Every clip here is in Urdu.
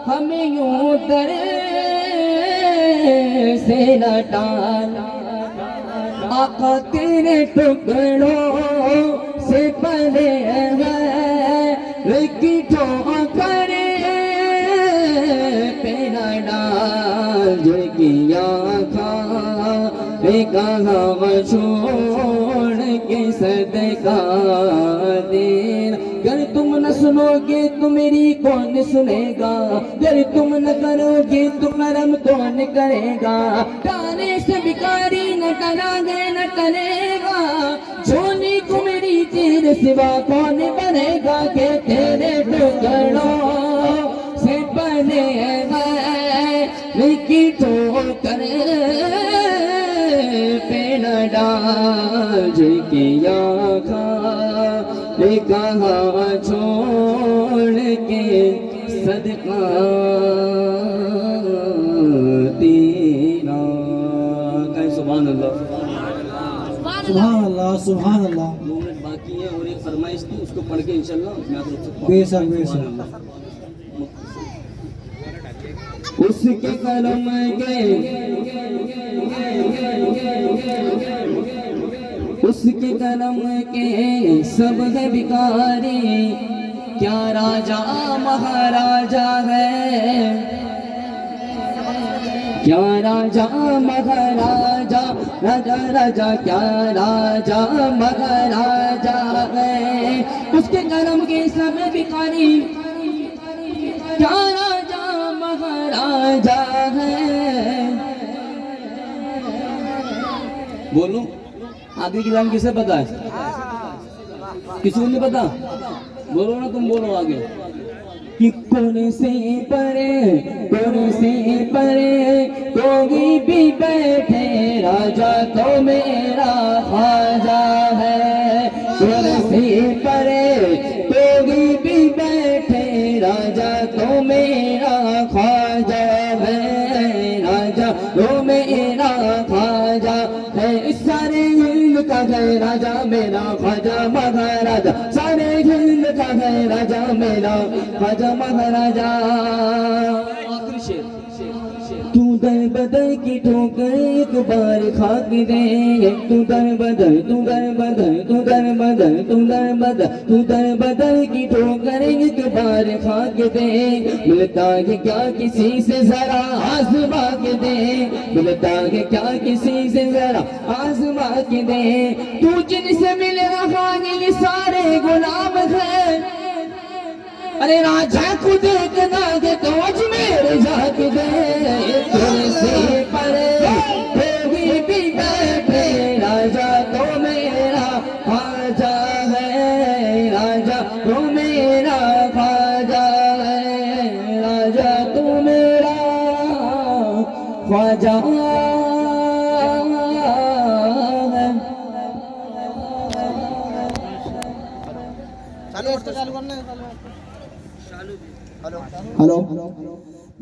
ہمیں یوں در سے نہ ڈال، آقا تیرے ٹکڑوں سے پلے ہے، لیکن ٹھوکر پہ نہ ڈال، جو کیا تھا کہاں چھوڑ کے صدقہ دینا، گر تم نہ سنو گے تو میری کون سنے گا، گر تم نہ کرو گے تو کرم کون کرے گا، ڈالے سے بھکاری نہ ڈالا گئے نہ ڈلے گا، جھولی کو میری تیر سوا کون بنے گا، کہ تیرے ٹکڑوں سے بنے ہیں، لیکن ٹھوکر پہ نہ ڈال، جو کیا کھا کہاں چھوڑ کے صدقہ دینا، کہیں سبحان اللہ، سبحان اللہ سبحان اللہ۔ 2 منٹ باقی ہے اور ایک فرمائش تھی، اس کو پڑھ کے انشاءاللہ میں آپ سے بے شک بے شک۔ اس کے قلم کے سب ہے بھکاری، کیا راجا مہاراجا ہے، کیا راجا مہاراجا، راجا راجا کیا راجا مہاراجا ہے، اس کے قلم کے سب بھکاری، کیا راجا مہاراجا ہے۔ بولو آگے کی لائن کسے پتا ہے؟ کسی کو نہیں پتا؟ بولو نا، تم بولو آگے، کہ کون سے پرے کوئی بھی بیٹھے، راجا تو میرا خواجہ ہے، کون سے پرے کوئی بھی بیٹھے، راجا تو میرا خواجہ ہے، راجا تو میرا خواجہ ہے، سارے ہند کا ہے راجا میرا خواجہ مہاراجا، سارے ہند کا ہے راجا میرا خواجہ مہاراجا۔ آخری شعر، تو در بدر کی ٹھوکر ایک بار کھا کے دے، تو در بدر تو در بدر تو در بدر تو در بدر تو در بدر کی ٹھوکر ایک بار کھا کے دے، ملتا ہے کیا کسی سے ذرا آزما کے دے، ملتا ہے کیا کسی سے ذرا آزما کے دے، تو جن سے مل رہا ہے یہ سارے غلام ہیں، ارے راجا کو دیکھنا ہے تو اجمیر جا کے دے، تم سے پرے کوئی بھی بیٹھے، راجا تو میرا خواجہ ہے، راجا تو میرا خواجہ ہے، راجا تو میرا خواجہ ہے۔ ہلو،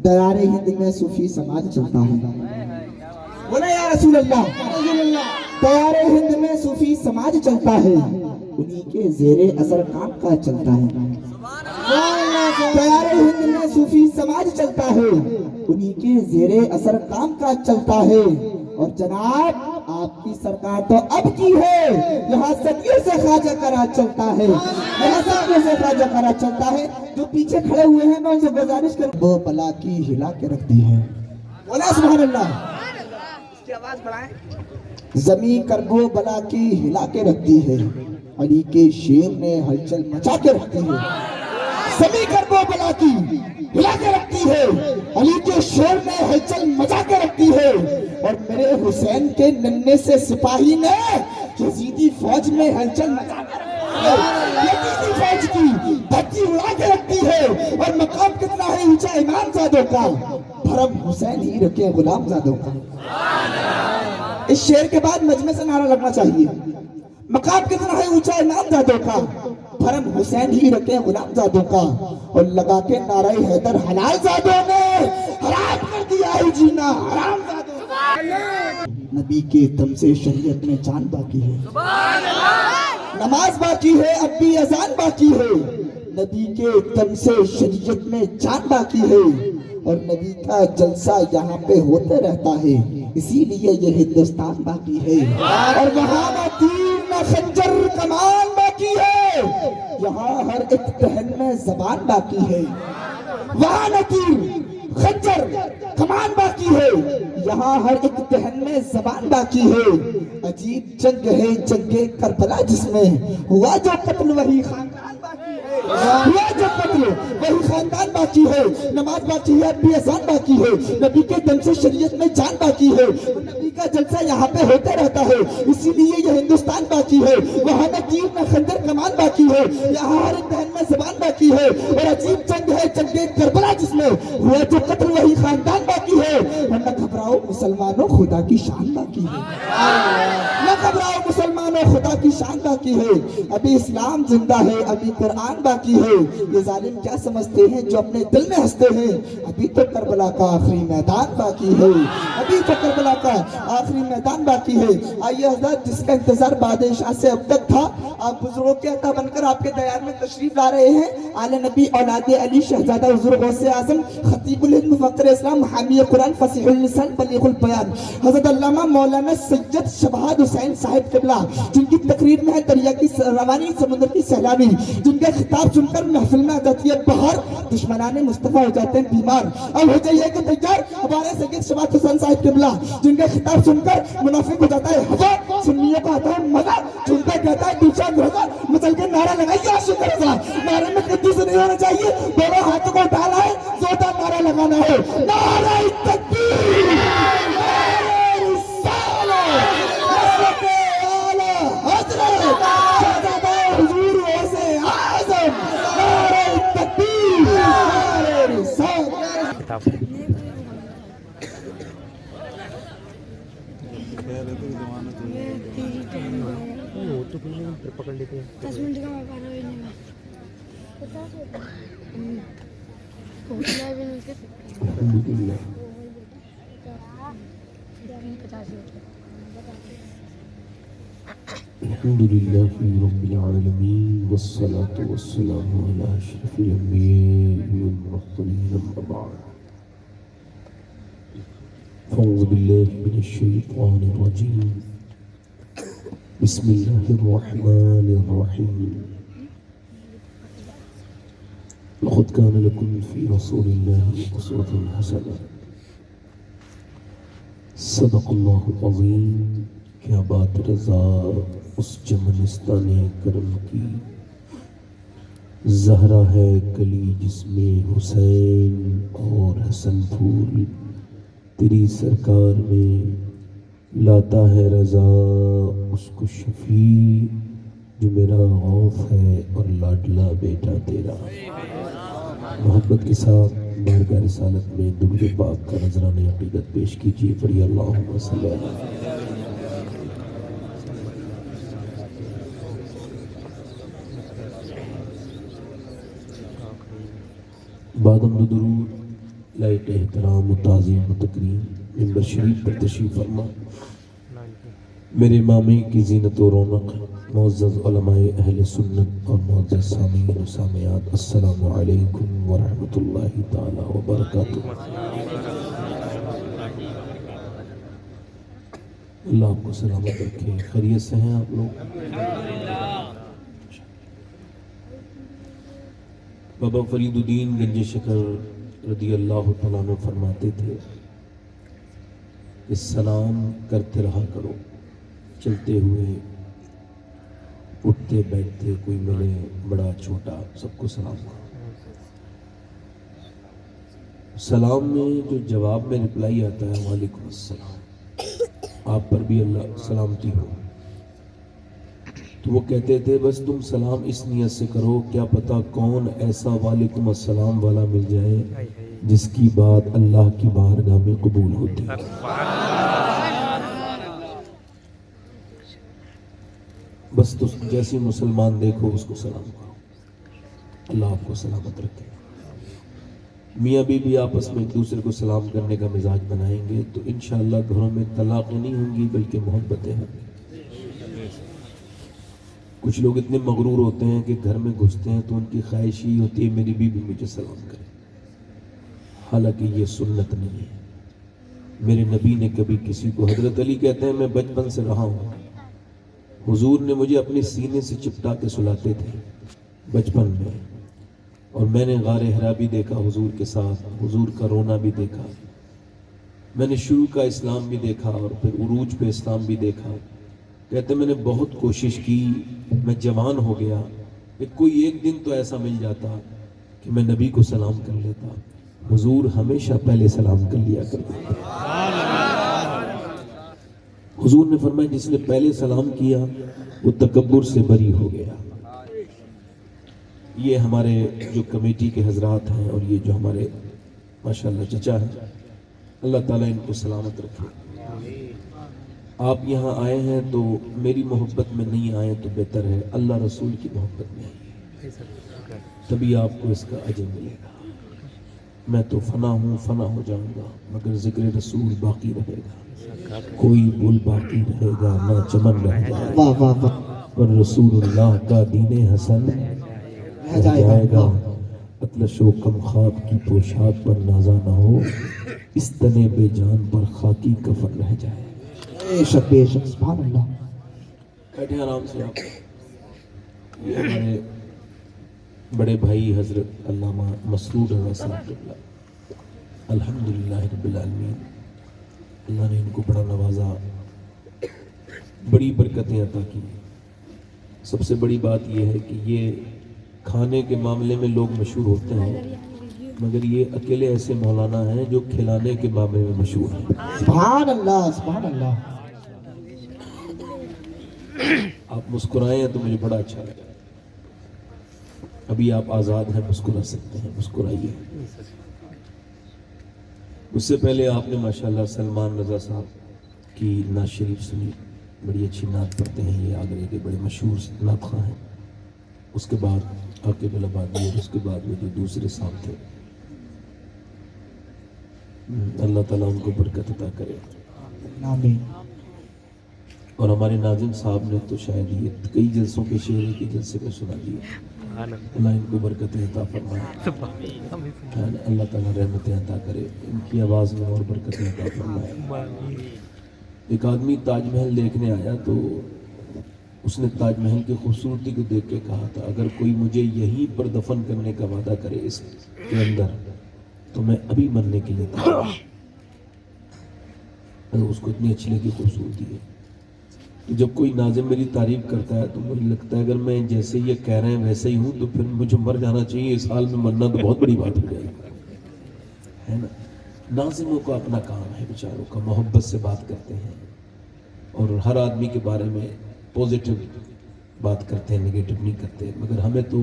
دیار ہند میں صوفی سماج چلتا ہے، بولے یا رسول اللہ، دیار ہند میں صوفی سماج چلتا ہے، انہی کے زیر اثر کام کا چلتا ہے، دیار ہند میں صوفی سماج چلتا ہے، انہی کے زیر اثر کام کا چلتا ہے، اور جناب آپ کی سرکار تو اب کی ہے، یہاں صدیوں سے خواجہ کا راج چلتا ہے، یہاں صدیوں سے خواجہ کا راج چلتا ہے۔ جو پیچھے کھڑے ہوئے ہیں میں ان سے گزارش کروں، وہ بلا کی ہلا کے رکھ دی ہے، بولا سبحان اللہ، اس کی آواز بڑھائیں، زمین کربو بلا کی ہلا کے رکھ دی ہے، علی کے شیر نے ہلچل مچا کے رکھ دی ہے، زمین کربو بلا کی ہلا کے رکھتی ہے، علی کے شیر نے ہلچل مچا کے رکھتی ہے، اور میرے حسین کے ننھے سے سپاہی نے یزیدی فوج میں ہلچل مچا کے رکھتی ہے، یزیدی فوج کی دھجی اڑا کے رکھتی ہے، اور مقام کتنا ہے اونچا امام زادوں کا، بھرم حسین ہی رکھے غلام زادوں کا۔ اس شعر کے بعد مجمع سے نعرہ لگنا چاہیے، مقام کتنا ہے اونچا امام زادوں کا، بھرم حسین ہی رکھے غلام زادوں کا، اور لگا کے نعرہ حیدر حلال زادوں نے حرام کر دیا ہے جینا، حرام زادوں نے۔ نبی کے دم سے شریعت میں جان باقی ہے، نماز باقی ہے، اب بھی اذان باقی ہے، نبی کے دم سے شریعت میں جان باقی ہے اور نبی کا جلسہ یہاں پہ ہوتے رہتا ہے، اسی لیے یہ ہندوستان باقی ہے۔ اور وہاں نہ تیر نہ خنجر کمان باقی ہے، یہاں ہر ایک دہن میں زبان باقی ہے۔ وہاں نہ تیر خنجر کمان باقی ہے، یہاں ہر ایک دہن میں زبان باقی ہے۔ عجیب جنگ ہے جنگ کربلا، جس میں ہوا جو قتل وہی خاندان باقی ہے، ہوا جو قتل وہی خاندان باقی ہے۔ نماز باقی ہے، بھی اذان باقی ہے، نبی کے دم سے شریعت میں جان باقی ہے، نبی کا جلسہ یہاں پہ ہوتا رہتا ہے، اسی لیے یہ ہندوستان باقی ہے۔ وہاں نہ تیر نہ خنجر کمان باقی ہے، یہاں ہر ایک دہن میں زبان باقی ہے۔ اور عجیب جنگ ہے جنگ کربلا، جس میں ہوا جو قتل وہی خاندان باقی ہے۔ اور نہ گھبراؤ مسلمانوں، خدا کی شان باقی ہے، نہ گھبراؤ مسلمانوں، خدا کی شان باقی ہے۔ ابھی اسلام زندہ ہے، ابھی قرآن باقی ہے۔ یہ ظالم کیا سمجھتے ہیں جو اپنے دل میں ہنستے ہیں؟ ابھی تو کربلا کا آخری میدان باقی ہے، ابھی تو کربلا کا آخری میدان باقی ہے۔ آئیے حضرت، جس کا انتظار بادشاہ سے اب تک تھا، آپ بزرگوں کے عطا بن کر آپ کے دیار میں تشریف لا رہے ہیں۔ آل نبی اولاد علی شہزادہ حضور غوث اعظم خطیب الہند مفکر اسلام حامی قرآن فصیح اللسان بلیغ البیان حضرت علامہ مولانا سید شبہاد حسین صاحب قبلہ، جن کی تقریر میں ہے دریا کی روانی سمندر کی سیلانی، جن کا خطاب سن کر محفل میں آ جاتی ہے بہار، دشمنان مصطفیٰ ہو جاتے ہیں بیمار۔ اب ہو جائیے کہ تیار ہمارے سید شبہاد حسین صاحب قبلہ، جن کا خطاب سن کر منافق ہو جاتا ہے ہوا، سنیوں کا آتا ہے مزہ، سنتا کہتا ہے دوسرا گھوڑا، مچل کے نعرہ لگائیے عاشق رضا۔ نعرے میں کدی سے نہیں ہونا چاہیے، دونوں ہاتھوں کو اٹھانا ہے، زوردار نعرہ لگانا ہے، نعرہ تکبیر، نعرہ رسالت، حضرت اعلی حضرت شہزادہ حضور غوث اعظم، نعرہ تکبیر، نعرہ رسالت۔ پکڑ لیتے ہیں 10 منٹ کا پانا بھی نہیں الحمد لله رب العالمين والصلاة والسلام على أشرف الأنبياء والمرسلين أما بعد فأعوذ بالله من الشيطان الرجيم بسم الله الرحمن الرحيم لقد كان لكم في رسول الله أسوة حسنة صدق الله العظيم۔ کیا بات رضا اس چمنستان کرم کی، زہرا ہے کلی جس میں حسین اور حسن پھول، تیری سرکار میں لاتا ہے رضا اس کو شفیع، جو میرا غوث ہے اور لاڈلا بیٹا تیرا۔ محبت کے ساتھ بارگاہ رسالت میں درود پاک کا نذرانہ عقیدت پیش کیجیے، فری اللہم صلی اللہ علیہ وسلم۔ بعد حمد و درود لائق احترام و تعظیم و تکریم ممبر شریف پر تشریف فرما میرے امامی کی زینت و رونق، معزز علماء اہل سنت اور معزز سامعین و سامعات، السلام علیکم ورحمۃ اللہ تعالی وبرکاتہ۔ اللہ آپ کو سلامت رکھے، خیریت سے ہیں آپ لوگ؟ بابا فرید الدین گنج شکر رضی اللہ تعالیٰ عنہ فرماتے تھے کہ سلام کرتے رہا کرو، چلتے ہوئے اٹھتے بیٹھتے کوئی ملے بڑا چھوٹا سب کو سلام کرو۔ سلام میں جو جواب میں رپلائی آتا ہے وعلیکم السلام، آپ پر بھی اللہ سلامتی ہو، تو وہ کہتے تھے بس تم سلام اس نیت سے کرو، کیا پتہ کون ایسا وعلیکم السلام والا مل جائے جس کی بات اللہ کی بارگاہ میں قبول ہوتی ہے۔ بس تو جیسی مسلمان دیکھو اس کو سلام کرو، اللہ آپ کو سلامت رکھے۔ میاں بیوی آپس میں ایک دوسرے کو سلام کرنے کا مزاج بنائیں گے تو انشاءاللہ گھروں میں طلاقیں نہیں ہوں گی بلکہ محبتیں ہوں گی۔ کچھ لوگ اتنے مغرور ہوتے ہیں کہ گھر میں گھستے ہیں تو ان کی خواہش ہی ہوتی ہے میری بیوی مجھے سلام کرے، حالانکہ یہ سنت نہیں ہے۔ میرے نبی نے کبھی کسی کو، حضرت علی کہتے ہیں میں بچپن سے رہا ہوں، حضور نے مجھے اپنے سینے سے چپٹا کے سلاتے تھے بچپن میں، اور میں نے غار حرا بھی دیکھا حضور کے ساتھ، حضور کا رونا بھی دیکھا، میں نے شروع کا اسلام بھی دیکھا اور پھر عروج پہ اسلام بھی دیکھا۔ کہتے میں نے بہت کوشش کی، میں جوان ہو گیا، کوئی ایک دن تو ایسا مل جاتا کہ میں نبی کو سلام کر لیتا۔ حضور ہمیشہ پہلے سلام کر لیا کرتے تھے۔ حضور نے فرمایا جس نے پہلے سلام کیا وہ تکبر سے بری ہو گیا۔ یہ ہمارے جو کمیٹی کے حضرات ہیں اور یہ جو ہمارے ماشاءاللہ چچا ہیں، اللہ تعالیٰ ان کو سلامت رکھے۔ آپ یہاں آئے ہیں تو میری محبت میں نہیں آئے تو بہتر ہے، اللہ رسول کی محبت میں آئیے، تبھی آپ کو اس کا اجر ملے گا۔ میں تو فنا ہوں، فنا ہو جاؤں گا، مگر ذکر رسول باقی رہے گا، کوئی بول باقی رہے گا نہ چمن رہ جائے گا، واہ واہ واہ، پر رسول اللہ کا دین حسن رہ جائے گا۔ اطلس و کم خواب کی پوشاک پر نازا نہ ہو، اس تنے بے جان پر خاکی کفن رہ جائے۔ بے شک سبحان اللہ۔ بیٹھے آرام سے آپ۔ یہ ہمارے بڑے بھائی حضرت علامہ مسرور رضا صاحب قبلہ، الحمدللہ رب العالمین، اللہ نے ان کو بڑا نوازا، بڑی برکتیں عطا کی۔ سب سے بڑی بات یہ ہے کہ یہ کھانے کے معاملے میں لوگ مشہور ہوتے ہیں، مگر یہ اکیلے ایسے مولانا ہیں جو کھلانے کے معاملے میں مشہور ہیں۔ سبحان اللہ سبحان اللہ۔ آپ مسکرائے ہیں تو مجھے بڑا اچھا لگا۔ ابھی آپ آزاد ہیں، مسکرا سکتے ہیں، مسکرائیے۔ اس سے پہلے آپ نے ماشاءاللہ سلمان رضا صاحب کی نعت شریف سنی، بڑی اچھی نعت پڑھتے ہیں، یہ آگرے کے بڑے مشہور نعت خواں ہیں۔ اس کے بعد عاقب الآبادی اور اس کے بعد وہ جو دوسرے صاحب تھے، اللہ تعالیٰ ان کو برکت عطا کرے۔ آمین۔ اور ہمارے ناظم صاحب نے تو شاید یہ کئی جلسوں کے شعر کے جلسے میں سنا دیا، اللہ ان کو برکتیں عطا فرمائے، اللہ تعالیٰ رحمتیں عطا کرے، ان کی آواز میں اور برکتیں عطا فرمائے۔ ایک آدمی تاج محل دیکھنے آیا تو اس نے تاج محل کی خوبصورتی کو دیکھ کے کہا تھا اگر کوئی مجھے یہیں پر دفن کرنے کا وعدہ کرے اس کے اندر تو میں ابھی مرنے کے لیے تیار ہوں۔ اگر اس کو اتنی اچھی لگی خوبصورتی ہے، جب کوئی ناظم میری تعریف کرتا ہے تو مجھے لگتا ہے اگر میں جیسے یہ کہہ رہے ہیں ویسے ہی ہوں تو پھر مجھے مر جانا چاہیے، اس حال میں مرنا تو بہت بڑی بات ہو جائے گی، ہے نا۔ ناظموں کا اپنا کام ہے، بیچاروں کا، محبت سے بات کرتے ہیں اور ہر آدمی کے بارے میں پوزیٹیو بات کرتے ہیں، نگیٹو نہیں کرتے، مگر ہمیں تو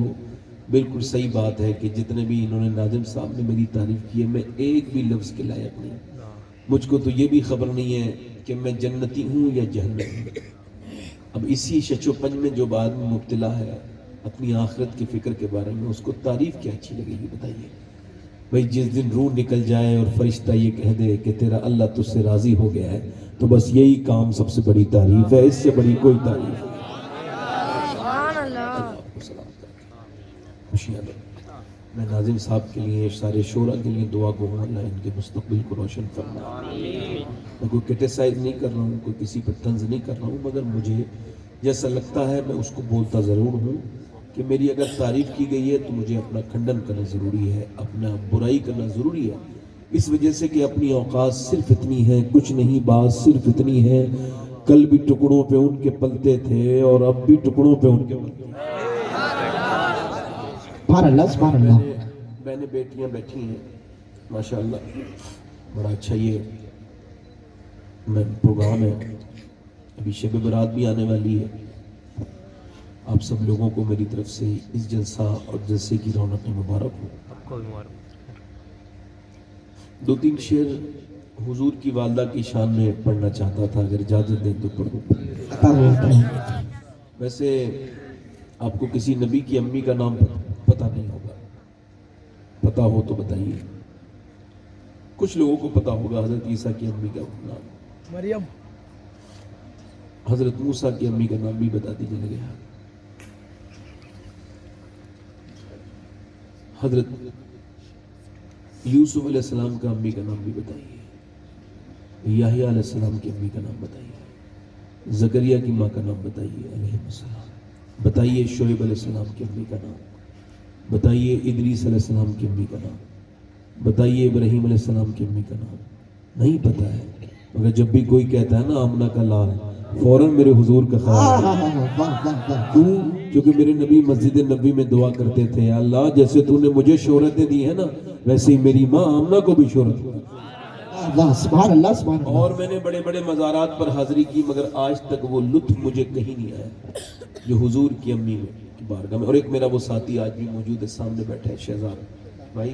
بالکل صحیح بات ہے کہ جتنے بھی انہوں نے ناظم صاحب نے میری تعریف کی ہے میں ایک بھی لفظ کے لائق نہیں، مجھ کو تو یہ بھی خبر نہیں ہے کہ میں جنتی ہوں یا جہنمی ہوں۔ اب اسی شچ و پنج میں جو بعد میں مبتلا ہے اپنی آخرت کی فکر کے بارے میں، اس کو تعریف کیا اچھی لگے گی بتائیے بھائی؟ جس دن روح نکل جائے اور فرشتہ یہ کہہ دے کہ تیرا اللہ تجھ سے راضی ہو گیا ہے تو بس یہی کام سب سے بڑی تعریف ہے، اس سے بڑی کوئی تعریف نہیں۔ اللہ کو سلام کریں، خوشیاں دیں۔ میں ناظم صاحب کے لیے، سارے شعراء کے لیے دعا گو ہوں، اللہ ان کے مستقبل کو روشن فرمائے۔ میں کوئی کرٹیسائز نہیں کر رہا ہوں، کوئی کسی پر طنز نہیں کر رہا ہوں، مگر مجھے جیسا لگتا ہے میں اس کو بولتا ضرور ہوں کہ میری اگر تعریف کی گئی ہے تو مجھے اپنا کھنڈن کرنا ضروری ہے، اپنا برائی کرنا ضروری ہے، اس وجہ سے کہ اپنی اوقات صرف اتنی ہے، کچھ نہیں، بات صرف اتنی ہے، کل بھی ٹکڑوں پہ ان کے پلتے تھے اور اب بھی ٹکڑوں پہ ان کے پلتے ہیں۔ سبحان اللہ سبحان اللہ۔ بہنیں بیٹیاں بیٹھی ہیں ماشاءاللہ، بڑا اچھا یہ پروگرام ہے، ابھی شب برات بھی آنے والی ہے۔ آپ سب لوگوں کو میری طرف سے اس جلسہ اور جلسے کی رونق مبارک ہو۔ دو تین شعر حضور کی والدہ کی شان میں پڑھنا چاہتا تھا، اگر اجازت دیں تو پڑھ دوں۔ ویسے آپ کو کسی نبی کی امی کا نام پتہ نہیں ہوگا، پتہ ہو تو بتائیے۔ کچھ لوگوں کو پتہ ہوگا حضرت عیسیٰ کی امی کا نام، مریم، حضرت موسیٰ کی امی کا نام بھی بتا دیجیے لگے۔ حضرت یوسف علیہ السلام کا امی کا نام بھی بتائیے، یحییٰ علیہ السلام کی امی کا نام بتائیے، زکریا کی ماں کا نام بتائیے علیہ السلام، بتائیے شعیب علیہ السلام کی امی کا نام، بتائیے ادریس علیہ السلام کی امی کا نام، بتائیے ابراہیم علیہ السلام کی امی کا نام. نہیں پتا ہے، مگر جب بھی کوئی کہتا ہے نا آمنہ کا لال، فوراً میرے حضور کا خیال ہے. کیوں؟ کیونکہ میرے نبی مسجد نبی میں دعا کرتے تھے، اللہ جیسے تو نے مجھے شہرتیں دی ہیں نا، ویسے ہی میری ماں آمنہ کو بھی شہرت دی. سبحان اللہ سبحان اللہ. اور میں نے بڑے بڑے مزارات پر حاضری کی، مگر آج تک وہ لطف مجھے کہیں نہیں آیا جو حضور کی امی کی بارگاہ میں. اور ایک میرا وہ ساتھی آج بھی موجود ہے، سامنے بیٹھا ہے، شہزاد بھائی،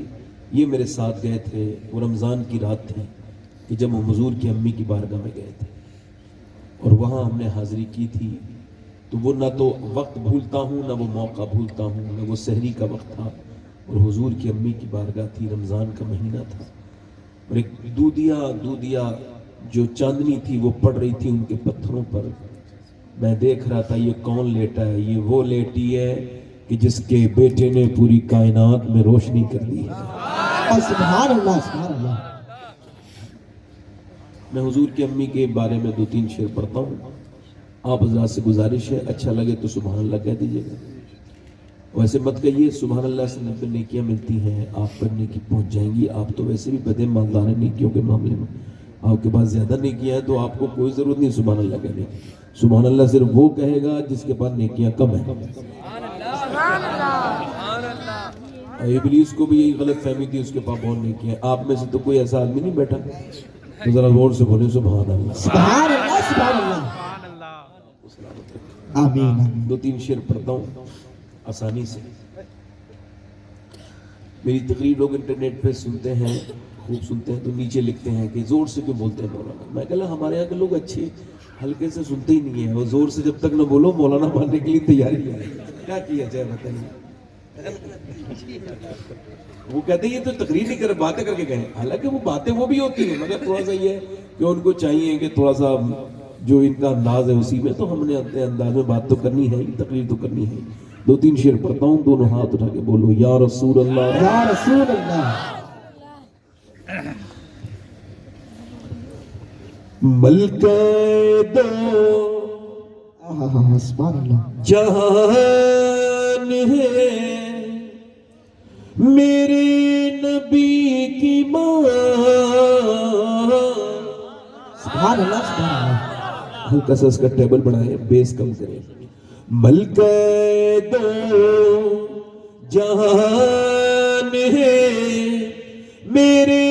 یہ میرے ساتھ گئے تھے. وہ رمضان کی رات تھی کہ جب ہم حضور کی امی کی بارگاہ میں گئے تھے اور وہاں ہم نے حاضری کی تھی. تو وہ نہ تو وقت بھولتا ہوں، نہ وہ موقع بھولتا ہوں، نہ وہ سحری کا وقت تھا اور حضور کی امی کی بارگاہ تھی، رمضان کا مہینہ تھا. اور ایک دودیا جو چاندنی تھی وہ پڑ رہی تھی ان کے پتھروں پر. میں دیکھ رہا تھا یہ کون لیٹا ہے؟ یہ وہ لیٹی ہے کہ جس کے بیٹے نے پوری کائنات میں روشنی کر دی ہے. سبحان اللہ سبحان اللہ. میں حضور کی امی کے بارے میں 2-3 شعر پڑھتا ہوں. آپ حضرات سے گزارش ہے، اچھا لگے تو سبحان اللہ کہہ دیجیے گا. ویسے مت کہیے، سبحان اللہ سے 90 نیکیاں ملتی ہیں، آپ پر نیکی پہنچ جائیں گی. آپ تو ویسے بھی بدے مالدار ہیں نیکیوں کے معاملے میں، آپ کے پاس زیادہ نیکیاں ہیں تو آپ کو کوئی ضرورت نہیں سبحان اللہ کہنے کی. سبحان اللہ صرف وہ کہے گا جس کے پاس نیکیاں کم ہیں. ابلیس کو بھی یہی غلط فہمی تھی، اس کے پاس بہت نیکیاں ہیں. آپ میں سے تو کوئی ایسا آدمی نہیں بیٹھا تو ذرا غور سے بولے سبحان اللہ. سبحان اللہ سبحان اللہ. آمین. 2-3 شعر پڑھتا ہوں آسانی سے. میری تقریر لوگ انٹرنیٹ پہ سنتے ہیں، خوب سنتے ہیں، تو نیچے لکھتے ہیں کہ زور سے کیوں بولتے ہیں مولانا. میں کہا ہمارے یہاں کے لوگ اچھے ہلکے سے سنتے ہی نہیں ہیں، اور زور سے جب تک نہ بولو مولانا ماننے کے لیے تیاری ہے. کیا کیا جائے بتائیے. وہ کہتے ہیں یہ تو تقریر نہیں کر، باتیں کر کے گئے. حالانکہ وہ باتیں وہ بھی ہوتی ہیں، مگر تھوڑا سا یہ ہے کہ ان کو چاہیے کہ تھوڑا سا جو ان کا انداز ہے اسی میں. تو ہم نے اپنے انداز میں بات تو کرنی ہے، تقریر تو کرنی ہے. 2-3 شعر پڑھتا ہوں، دونوں ہاتھ اٹھا کے بولو یا رسول اللہ. یا رسول اللہ. ملکہ دو سبحان اللہ. جہان ہے میرے نبی کی ماں. سبحان اللہ سبحان اللہ. ہلکا سا اس کا ٹیبل بڑھائیں، بیس کم کریں. ملکہ دو جہان ہے میرے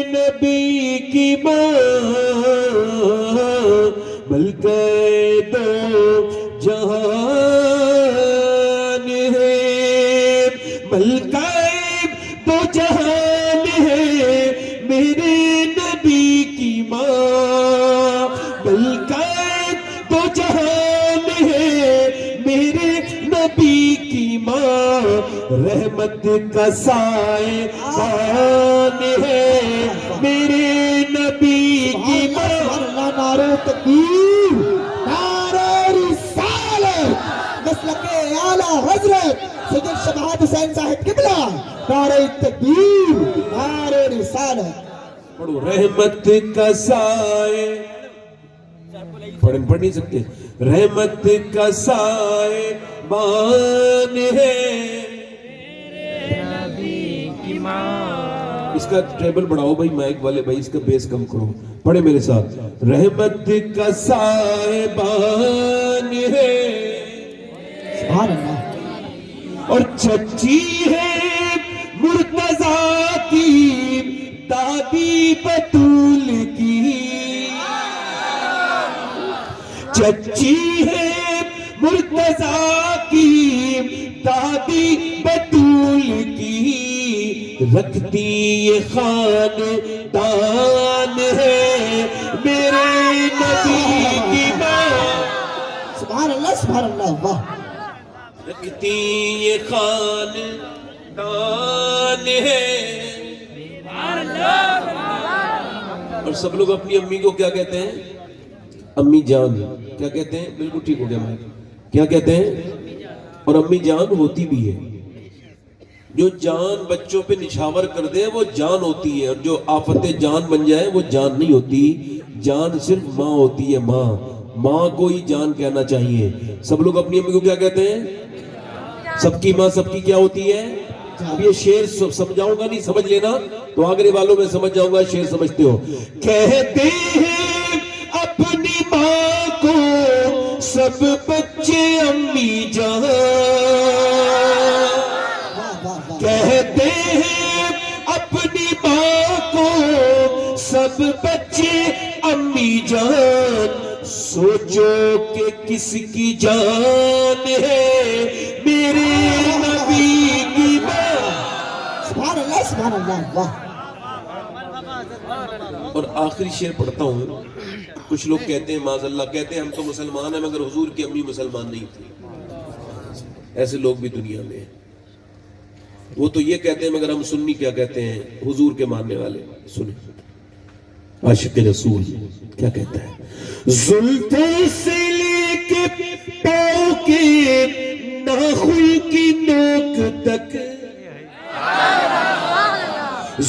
نبی کی ماں. ملکہ دو جہان ہے، ملکہ دو جہان ہے میرے نبی کی ماں. ملکہ دو جہان ہے میرے نبی کی ماں. رحمت کا سائے بان ہے میرے نبی کی ماں. نعرہ تکبیر، نعرہ رسالت، مسلک اعلی حضرت سید شباب حسین صاحب قبلہ. نعرہ تکبیر، نعرہ رسالت. پڑھو. رحمت کا سائے، پڑھ نہیں سکتے. رحمت کا سائے بان ہے اس کا ٹیبل بڑھاؤ بھائی، مائک والے بھائی اس کا بیس کم کرو. پڑھے میرے ساتھ. رحمت کا سائبان ہے سبحان اللہ. اور چچی ہے مرتضیٰ کی دادی بطول کی. چچی ہے مرتضیٰ کی دادی بطول کی. رکھتی یہ خاندان ہے میرے نبی کی ماں. سبحان اللہ سبحان اللہ. واہ. رکھتی یہ خاندان ہے. اور سب لوگ اپنی امی کو کیا کہتے ہیں؟ امی جان. کیا کہتے ہیں؟ بالکل ٹھیک ہو گیا میں. کیا کہتے ہیں؟ اور امی جان ہوتی بھی ہے. جو جان بچوں پہ نچھاور کر دے وہ جان ہوتی ہے، اور جو آفت جان بن جائے وہ جان نہیں ہوتی. جان صرف ماں ہوتی ہے. ماں کو ہی جان کہنا چاہیے. سب لوگ اپنی امی کو کیا کہتے ہیں؟ سب کی ماں سب کی کیا ہوتی ہے؟ اب یہ شعر سمجھاؤں گا نہیں، سمجھ لینا تو آگے والوں میں سمجھ جاؤں گا. شعر سمجھتے ہو؟ کہتے ہیں اپنی ماں کو سب بچے امی جان، کہتے ہیں اپنی ماں کو سب بچے امی جان. سوچو کہ کس کی جان ہے میرے نبی کی ماں. سبحان اللہ سبحان اللہ. واہ. اور آخری شعر پڑھتا ہوں. کچھ لوگ کہتے ہیں معاذ اللہ، کہتے ہیں ہم تو مسلمان ہیں مگر حضور کی امی مسلمان نہیں تھی. ایسے لوگ بھی دنیا میں ہیں. وہ تو یہ کہتے ہیں مگر ہم سنی کیا کہتے ہیں؟ حضور کے ماننے والے. سنیں عاشق رسول کیا کہتا ہے. زلفوں سے لے کے پاؤں کے ناخن کی نوک تک،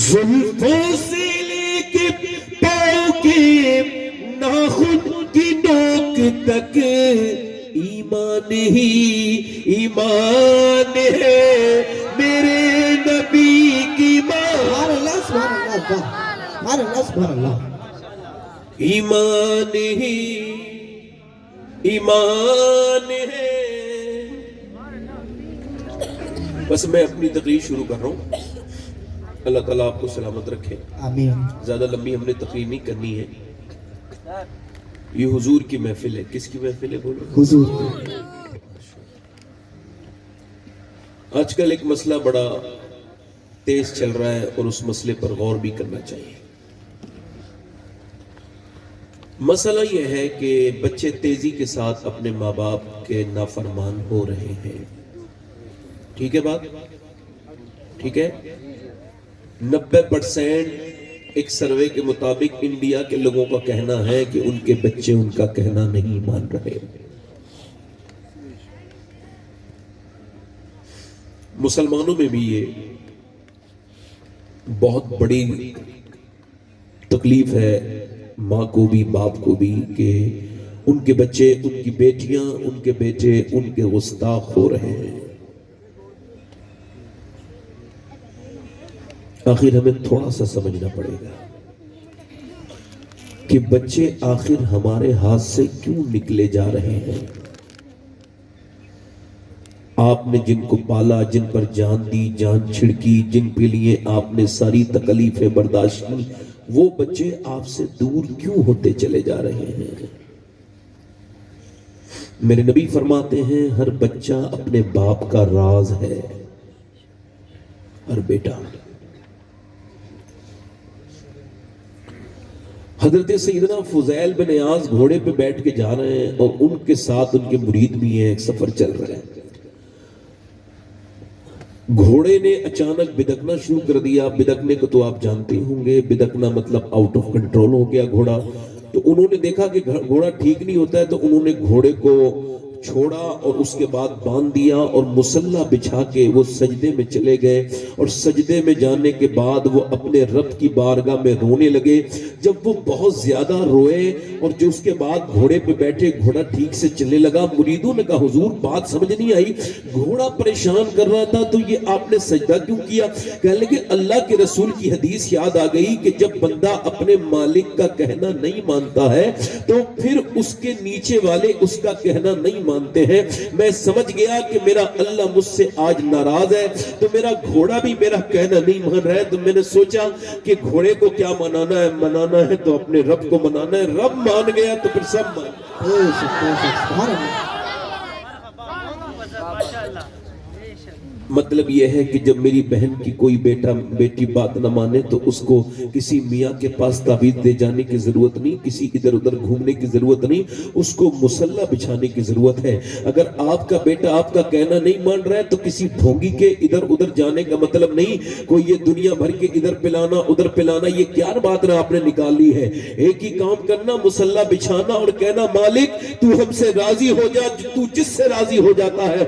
زلفوں سے لے کے پاؤں کے ناخن کی نوک تک ایمان ہی ایمان ہے میرے نبی کی ماں. سبحان اللہ سبحان اللہ. واہ. سبحان اللہ سبحان اللہ. ایمان ہی ایمان ہے. بس میں اپنی تقریر شروع کر رہا ہوں. اللہ تعالیٰ آپ کو سلامت رکھے. آمین. زیادہ لمبی ہم نے تقریر نہیں کرنی ہے. یہ حضور کی محفل ہے. کس کی محفل ہے بولو؟ حضور. آج کل ایک مسئلہ بڑا تیز چل رہا ہے اور اس مسئلے پر غور بھی کرنا چاہیے. مسئلہ یہ ہے کہ بچے تیزی کے ساتھ اپنے ماں باپ کے نافرمان ہو رہے ہیں. ٹھیک ہے بات؟ ٹھیک ہے. 90% ایک سروے کے مطابق انڈیا کے لوگوں کا کہنا ہے کہ ان کے بچے ان کا کہنا نہیں مان رہے. مسلمانوں میں بھی یہ بہت بڑی تکلیف ہے، ماں کو بھی باپ کو بھی، کہ ان کے بچے، ان کی بیٹیاں، ان کے بیٹے ان کے گستاخ ہو رہے ہیں. آخر ہمیں تھوڑا سا سمجھنا پڑے گا کہ بچے آخر ہمارے ہاتھ سے کیوں نکلے جا رہے ہیں. آپ نے جن کو پالا، جن پر جان دی، جان چھڑکی، جن کے لیے آپ نے ساری تکلیفیں برداشت کی، وہ بچے آپ سے دور کیوں ہوتے چلے جا رہے ہیں؟ میرے نبی فرماتے ہیں ہر بچہ اپنے باپ کا راز ہے. ہر بیٹا. حضرت سیدنا فضیل بن عیاض گھوڑے پہ بیٹھ کے جا رہے ہیں اور ان کے ساتھ ان کے مرید بھی ہیں. ایک سفر چل رہا ہے. گھوڑے نے اچانک بدکنا شروع کر دیا. بدکنے کو تو آپ جانتے ہوں گے، بدکنا مطلب آؤٹ آف کنٹرول ہو گیا گھوڑا. تو انہوں نے دیکھا کہ گھوڑا ٹھیک نہیں ہوتا ہے، تو انہوں نے گھوڑے کو چھوڑا اور اس کے بعد باندھ دیا اور مصلی بچھا کے وہ سجدے میں چلے گئے. اور سجدے میں جانے کے بعد وہ اپنے رب کی بارگاہ میں رونے لگے. جب وہ بہت زیادہ روئے اور جو اس کے بعد گھوڑے پہ بیٹھے گھوڑا ٹھیک سے چلنے لگا، مریدوں نے کہا حضور بات سمجھ نہیں آئی، گھوڑا پریشان کر رہا تھا تو یہ آپ نے سجدہ کیوں کیا؟ کہنے لگے اللہ کے رسول کی حدیث یاد آ گئی کہ جب بندہ اپنے مالک کا کہنا نہیں مانتا ہے تو پھر اس کے نیچے والے اس کا کہنا نہیں مانتے ہیں. میں سمجھ گیا کہ میرا اللہ مجھ سے آج ناراض ہے تو میرا گھوڑا بھی میرا کہنا نہیں مان رہا ہے. تو میں نے سوچا کہ گھوڑے کو کیا منانا ہے؟ منانا ہے تو اپنے رب کو منانا ہے. رب مان گیا تو پھر سب مان. مطلب یہ ہے کہ جب میری بہن کی کوئی بیٹی بات نہ مانے تو اس کو کسی میاں کے پاس تعویذ دے جانے کی ضرورت نہیں، کسی ادھر ادھر گھومنے کی ضرورت نہیں، اس کو مصلی بچھانے کی ضرورت ہے. اگر آپ کا بیٹا آپ کا کہنا نہیں مان رہا ہے تو کسی ڈھونگی کے ادھر ادھر جانے کا مطلب نہیں کوئی یہ دنیا بھر کے ادھر پلانا ادھر پلانا. یہ کیا بات نہ آپ نے نکالی ہے؟ ایک ہی کام کرنا، مصلی بچھانا اور کہنا مالک تو ہم سے راضی ہو جا. تو جس سے راضی ہو جاتا ہے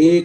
1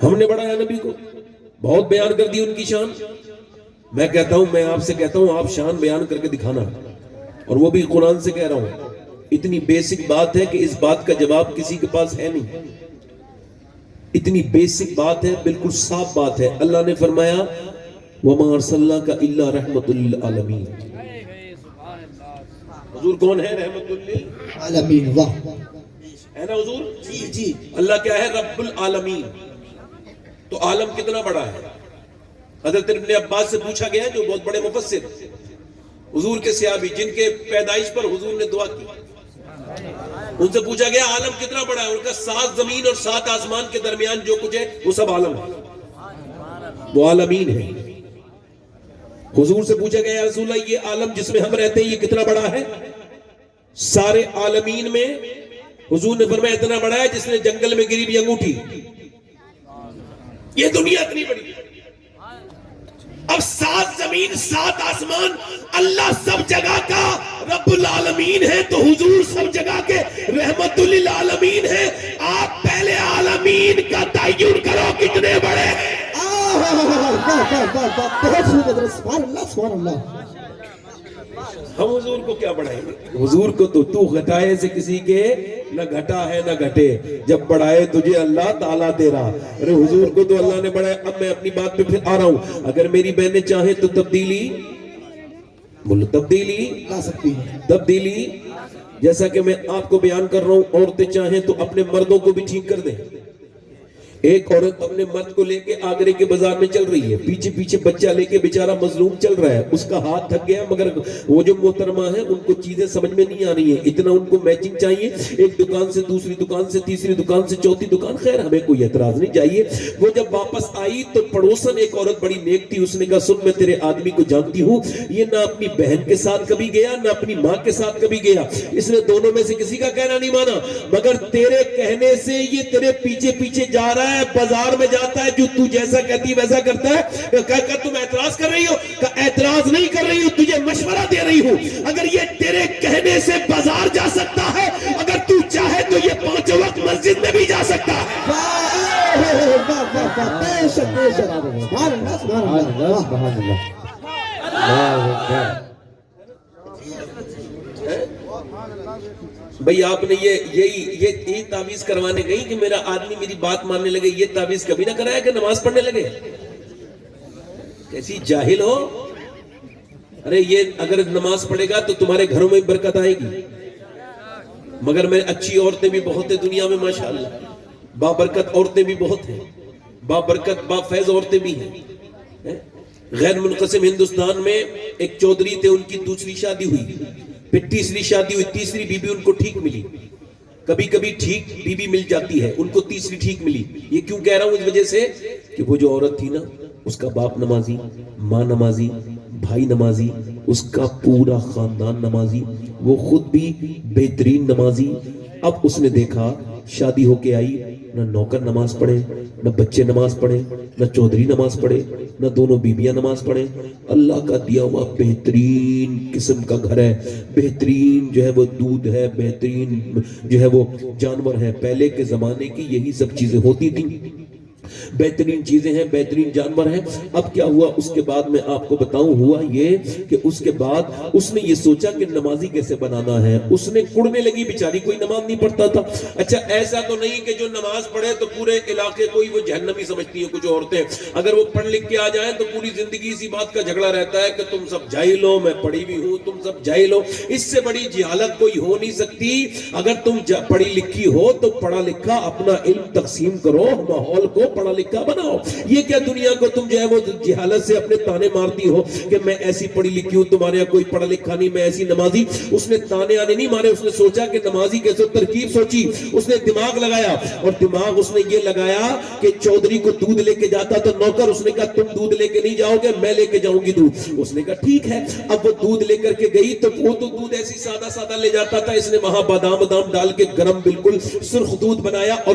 ہم نے بڑھایا نبی کو, بہت بیان کر دی ان کی شان. میں کہتا ہوں, میں آپ سے کہتا ہوں, آپ شان بیان کر کے دکھانا, اور وہ بھی قرآن سے کہہ رہا ہوں. اتنی بیسک بات ہے کہ اس بات کا جواب کسی کے پاس ہے نہیں. اتنی بیسک بات ہے, بالکل صاف بات ہے. اللہ نے فرمایا وَمَا أَرْسَلْنَاكَ إِلَّا رَحْمَةٌ لِلْعَالَمِينَ. حضور کون ہے؟ رحمت عالمین. واہ ہے نا حضور. جی جی. اللہ کیا ہے؟ رب العالمین. تو عالم کتنا بڑا ہے؟ حضرت ابن عباس سے پوچھا گیا, جو بہت بڑے مفسر, حضور کے صحابی, جن کے پیدائش پر حضور نے دعا کی, ان سے پوچھا گیا عالم کتنا بڑا ہے؟ ان کا 7 زمین اور 7 آسمان کے درمیان جو کچھ ہے وہ سب عالم ہے, وہ عالمین ہے. حضور سے پوچھا گیا یا رسول اللہ, یہ عالم جس میں ہم رہتے ہیں یہ کتنا بڑا ہے؟ سارے عالمین میں حضور نے فرمایا اتنا بڑا ہے جس نے جنگل میں گری بھی انگوٹھی. یہ دنیا اتنی بڑی ہے. اب 7 زمین 7 آسمان, اللہ سب جگہ کا رب العالمین ہے, تو حضور سب جگہ کے رحمت للعالمین ہے. آپ پہلے عالمین کا تعین کرو کتنے بڑے ہیں. سبحان اللہ. ہم حضور کو کیا بڑھائیں گے؟ حضور کو تو گھٹائے سے کسی کے نہ گھٹا ہے نہ گھٹے, جب بڑھائے تجھے اللہ تعالیٰ تیرا. ارے حضور کو تو اللہ نے بڑھایا. اب میں اپنی بات پہ پھر آ رہا ہوں. اگر میری بہنیں چاہیں تو تبدیلی, بولو تبدیلی لا سکتی ہے. تبدیلی, جیسا کہ میں آپ کو بیان کر رہا ہوں, عورتیں چاہیں تو اپنے مردوں کو بھی ٹھیک کر دیں. ایک عورت اپنے مرد کو لے کے آگرے کے بازار میں چل رہی ہے, پیچھے پیچھے بچہ لے کے بیچارہ مظلوم چل رہا ہے, اس کا ہاتھ تھک گیا, مگر وہ جو محترمہ ہے ان کو چیزیں سمجھ میں نہیں آ رہی ہیں, اتنا ان کو میچنگ چاہیے, ایک دکان سے دوسری دکان سے تیسری دکان سے چوتھی دکان. خیر ہمیں کوئی اعتراض نہیں چاہیے. وہ جب واپس آئی تو پڑوسن ایک عورت بڑی نیک تھی, اس نے کہا سن میں تیرے آدمی کو جانتی ہوں, یہ نہ اپنی بہن کے ساتھ کبھی گیا نہ اپنی ماں کے ساتھ کبھی گیا, اس نے دونوں میں سے کسی کا کہنا نہیں مانا, مگر تیرے کہنے سے یہ تیرے پیچھے پیچھے جا رہا ہے, بازار میں جاتا ہے, جو تو جیسا کہتی ویسا کرتا ہے. کہا تم اعتراض کر رہی ہو؟ کہا اعتراض نہیں کر رہی ہوں, تجھے مشورہ دے رہی ہوں. اگر یہ تیرے کہنے سے بازار جا سکتا ہے, اگر تو چاہے تو یہ 5 وقت مسجد میں بھی جا سکتا ہے. بھئی آپ نے یہی تعویذ کروانے گئی کہ میرا آدمی میری بات ماننے لگے, یہ تعویذ کبھی نہ کرایا کہ نماز پڑھنے لگے؟ کیسی جاہل ہو. ارے یہ اگر نماز پڑھے گا تو تمہارے گھروں میں برکت آئے گی, مگر میں اچھی عورتیں بھی بہت ہیں دنیا میں ماشاءاللہ, بابرکت عورتیں بھی بہت ہیں, بابرکت بافیض عورتیں بھی ہیں. غیر منقسم ہندوستان میں ایک چودھری تھے, ان کی دوسری شادی ہوئی, پھر تیسری شادی ہوئی, تیسری بیوی ان کو ٹھیک ملی. کبھی کبھی ٹھیک بیوی مل جاتی ہے, ان کو تیسری ٹھیک ملی. یہ کیوں کہہ رہا ہوں؟ اس وجہ سے کہ وہ جو عورت تھی نا, اس کا باپ نمازی, ماں نمازی, بھائی نمازی, اس کا پورا خاندان نمازی, وہ خود بھی بہترین نمازی. اب اس نے دیکھا شادی ہو کے آئی, نہ نوکر نماز پڑھے, نہ بچے نماز پڑھے, نہ چودھری نماز پڑھے, نہ دونوں بیویاں نماز پڑھے. اللہ کا دیا ہوا بہترین قسم کا گھر ہے, بہترین جو ہے وہ دودھ ہے, بہترین جو ہے وہ جانور ہے. پہلے کے زمانے کی یہی سب چیزیں ہوتی تھیں, بہترین چیزیں ہیں, بہترین جانور ہیں. اب کیا ہوا اس کے بعد میں آپ کو بتاؤں, ہوا یہ کہ اس کے بعد اس نے یہ سوچا کہ نمازی کیسے بنانا ہے. اس نے کڑنے لگی, بیچاری کوئی نماز نہیں پڑھتا تھا. اچھا ایسا تو نہیں کہ جو نماز پڑھے تو پورے علاقے کو ہی وہ جہنمی سمجھتی ہیں کچھ عورتیں. اگر وہ پڑھ لکھ کے آ جائیں تو پوری زندگی اسی بات کا جھگڑا رہتا ہے کہ تم سب جاہل ہو, میں پڑھی بھی ہوں, تم سب جاہل ہو. اس سے بڑی جہالت کوئی ہو نہیں سکتی. اگر تم پڑھی لکھی ہو تو پڑھا لکھا اپنا علم تقسیم کرو, ماحول کو پڑھا لکھا بناؤ. یہ کیا دنیا کو تم جو ہے وہ جہالت سے اپنے تانے مارتی ہو کہ میں ایسی پڑھی لکھی ہوں, تمہارے یہاں کوئی پڑھا لکھا نہیں, میں ایسی نمازی. اس نے تانے آنے نہیں مارے, اس نے سوچا کہ نمازی کیسے, ترکیب سوچی, اس نے دماغ لگایا. اور دماغ اس نے یہ لگایا کہ چودھری کو دودھ لے کے جاتا تو نوکر, اس نے کہا تم دودھ لے کے نہیں جاؤ گے, میں لے کے جاؤں گی دودھ. اس نے کہا ٹھیک ہے. اب وہ دودھ لے کر کے گئی تو وہ تو دودھ ایسی سادہ سادہ لے جاتا تھا, اس نے وہاں بادام ڈال کے گرم بالکل سرخ دودھ بنایا اور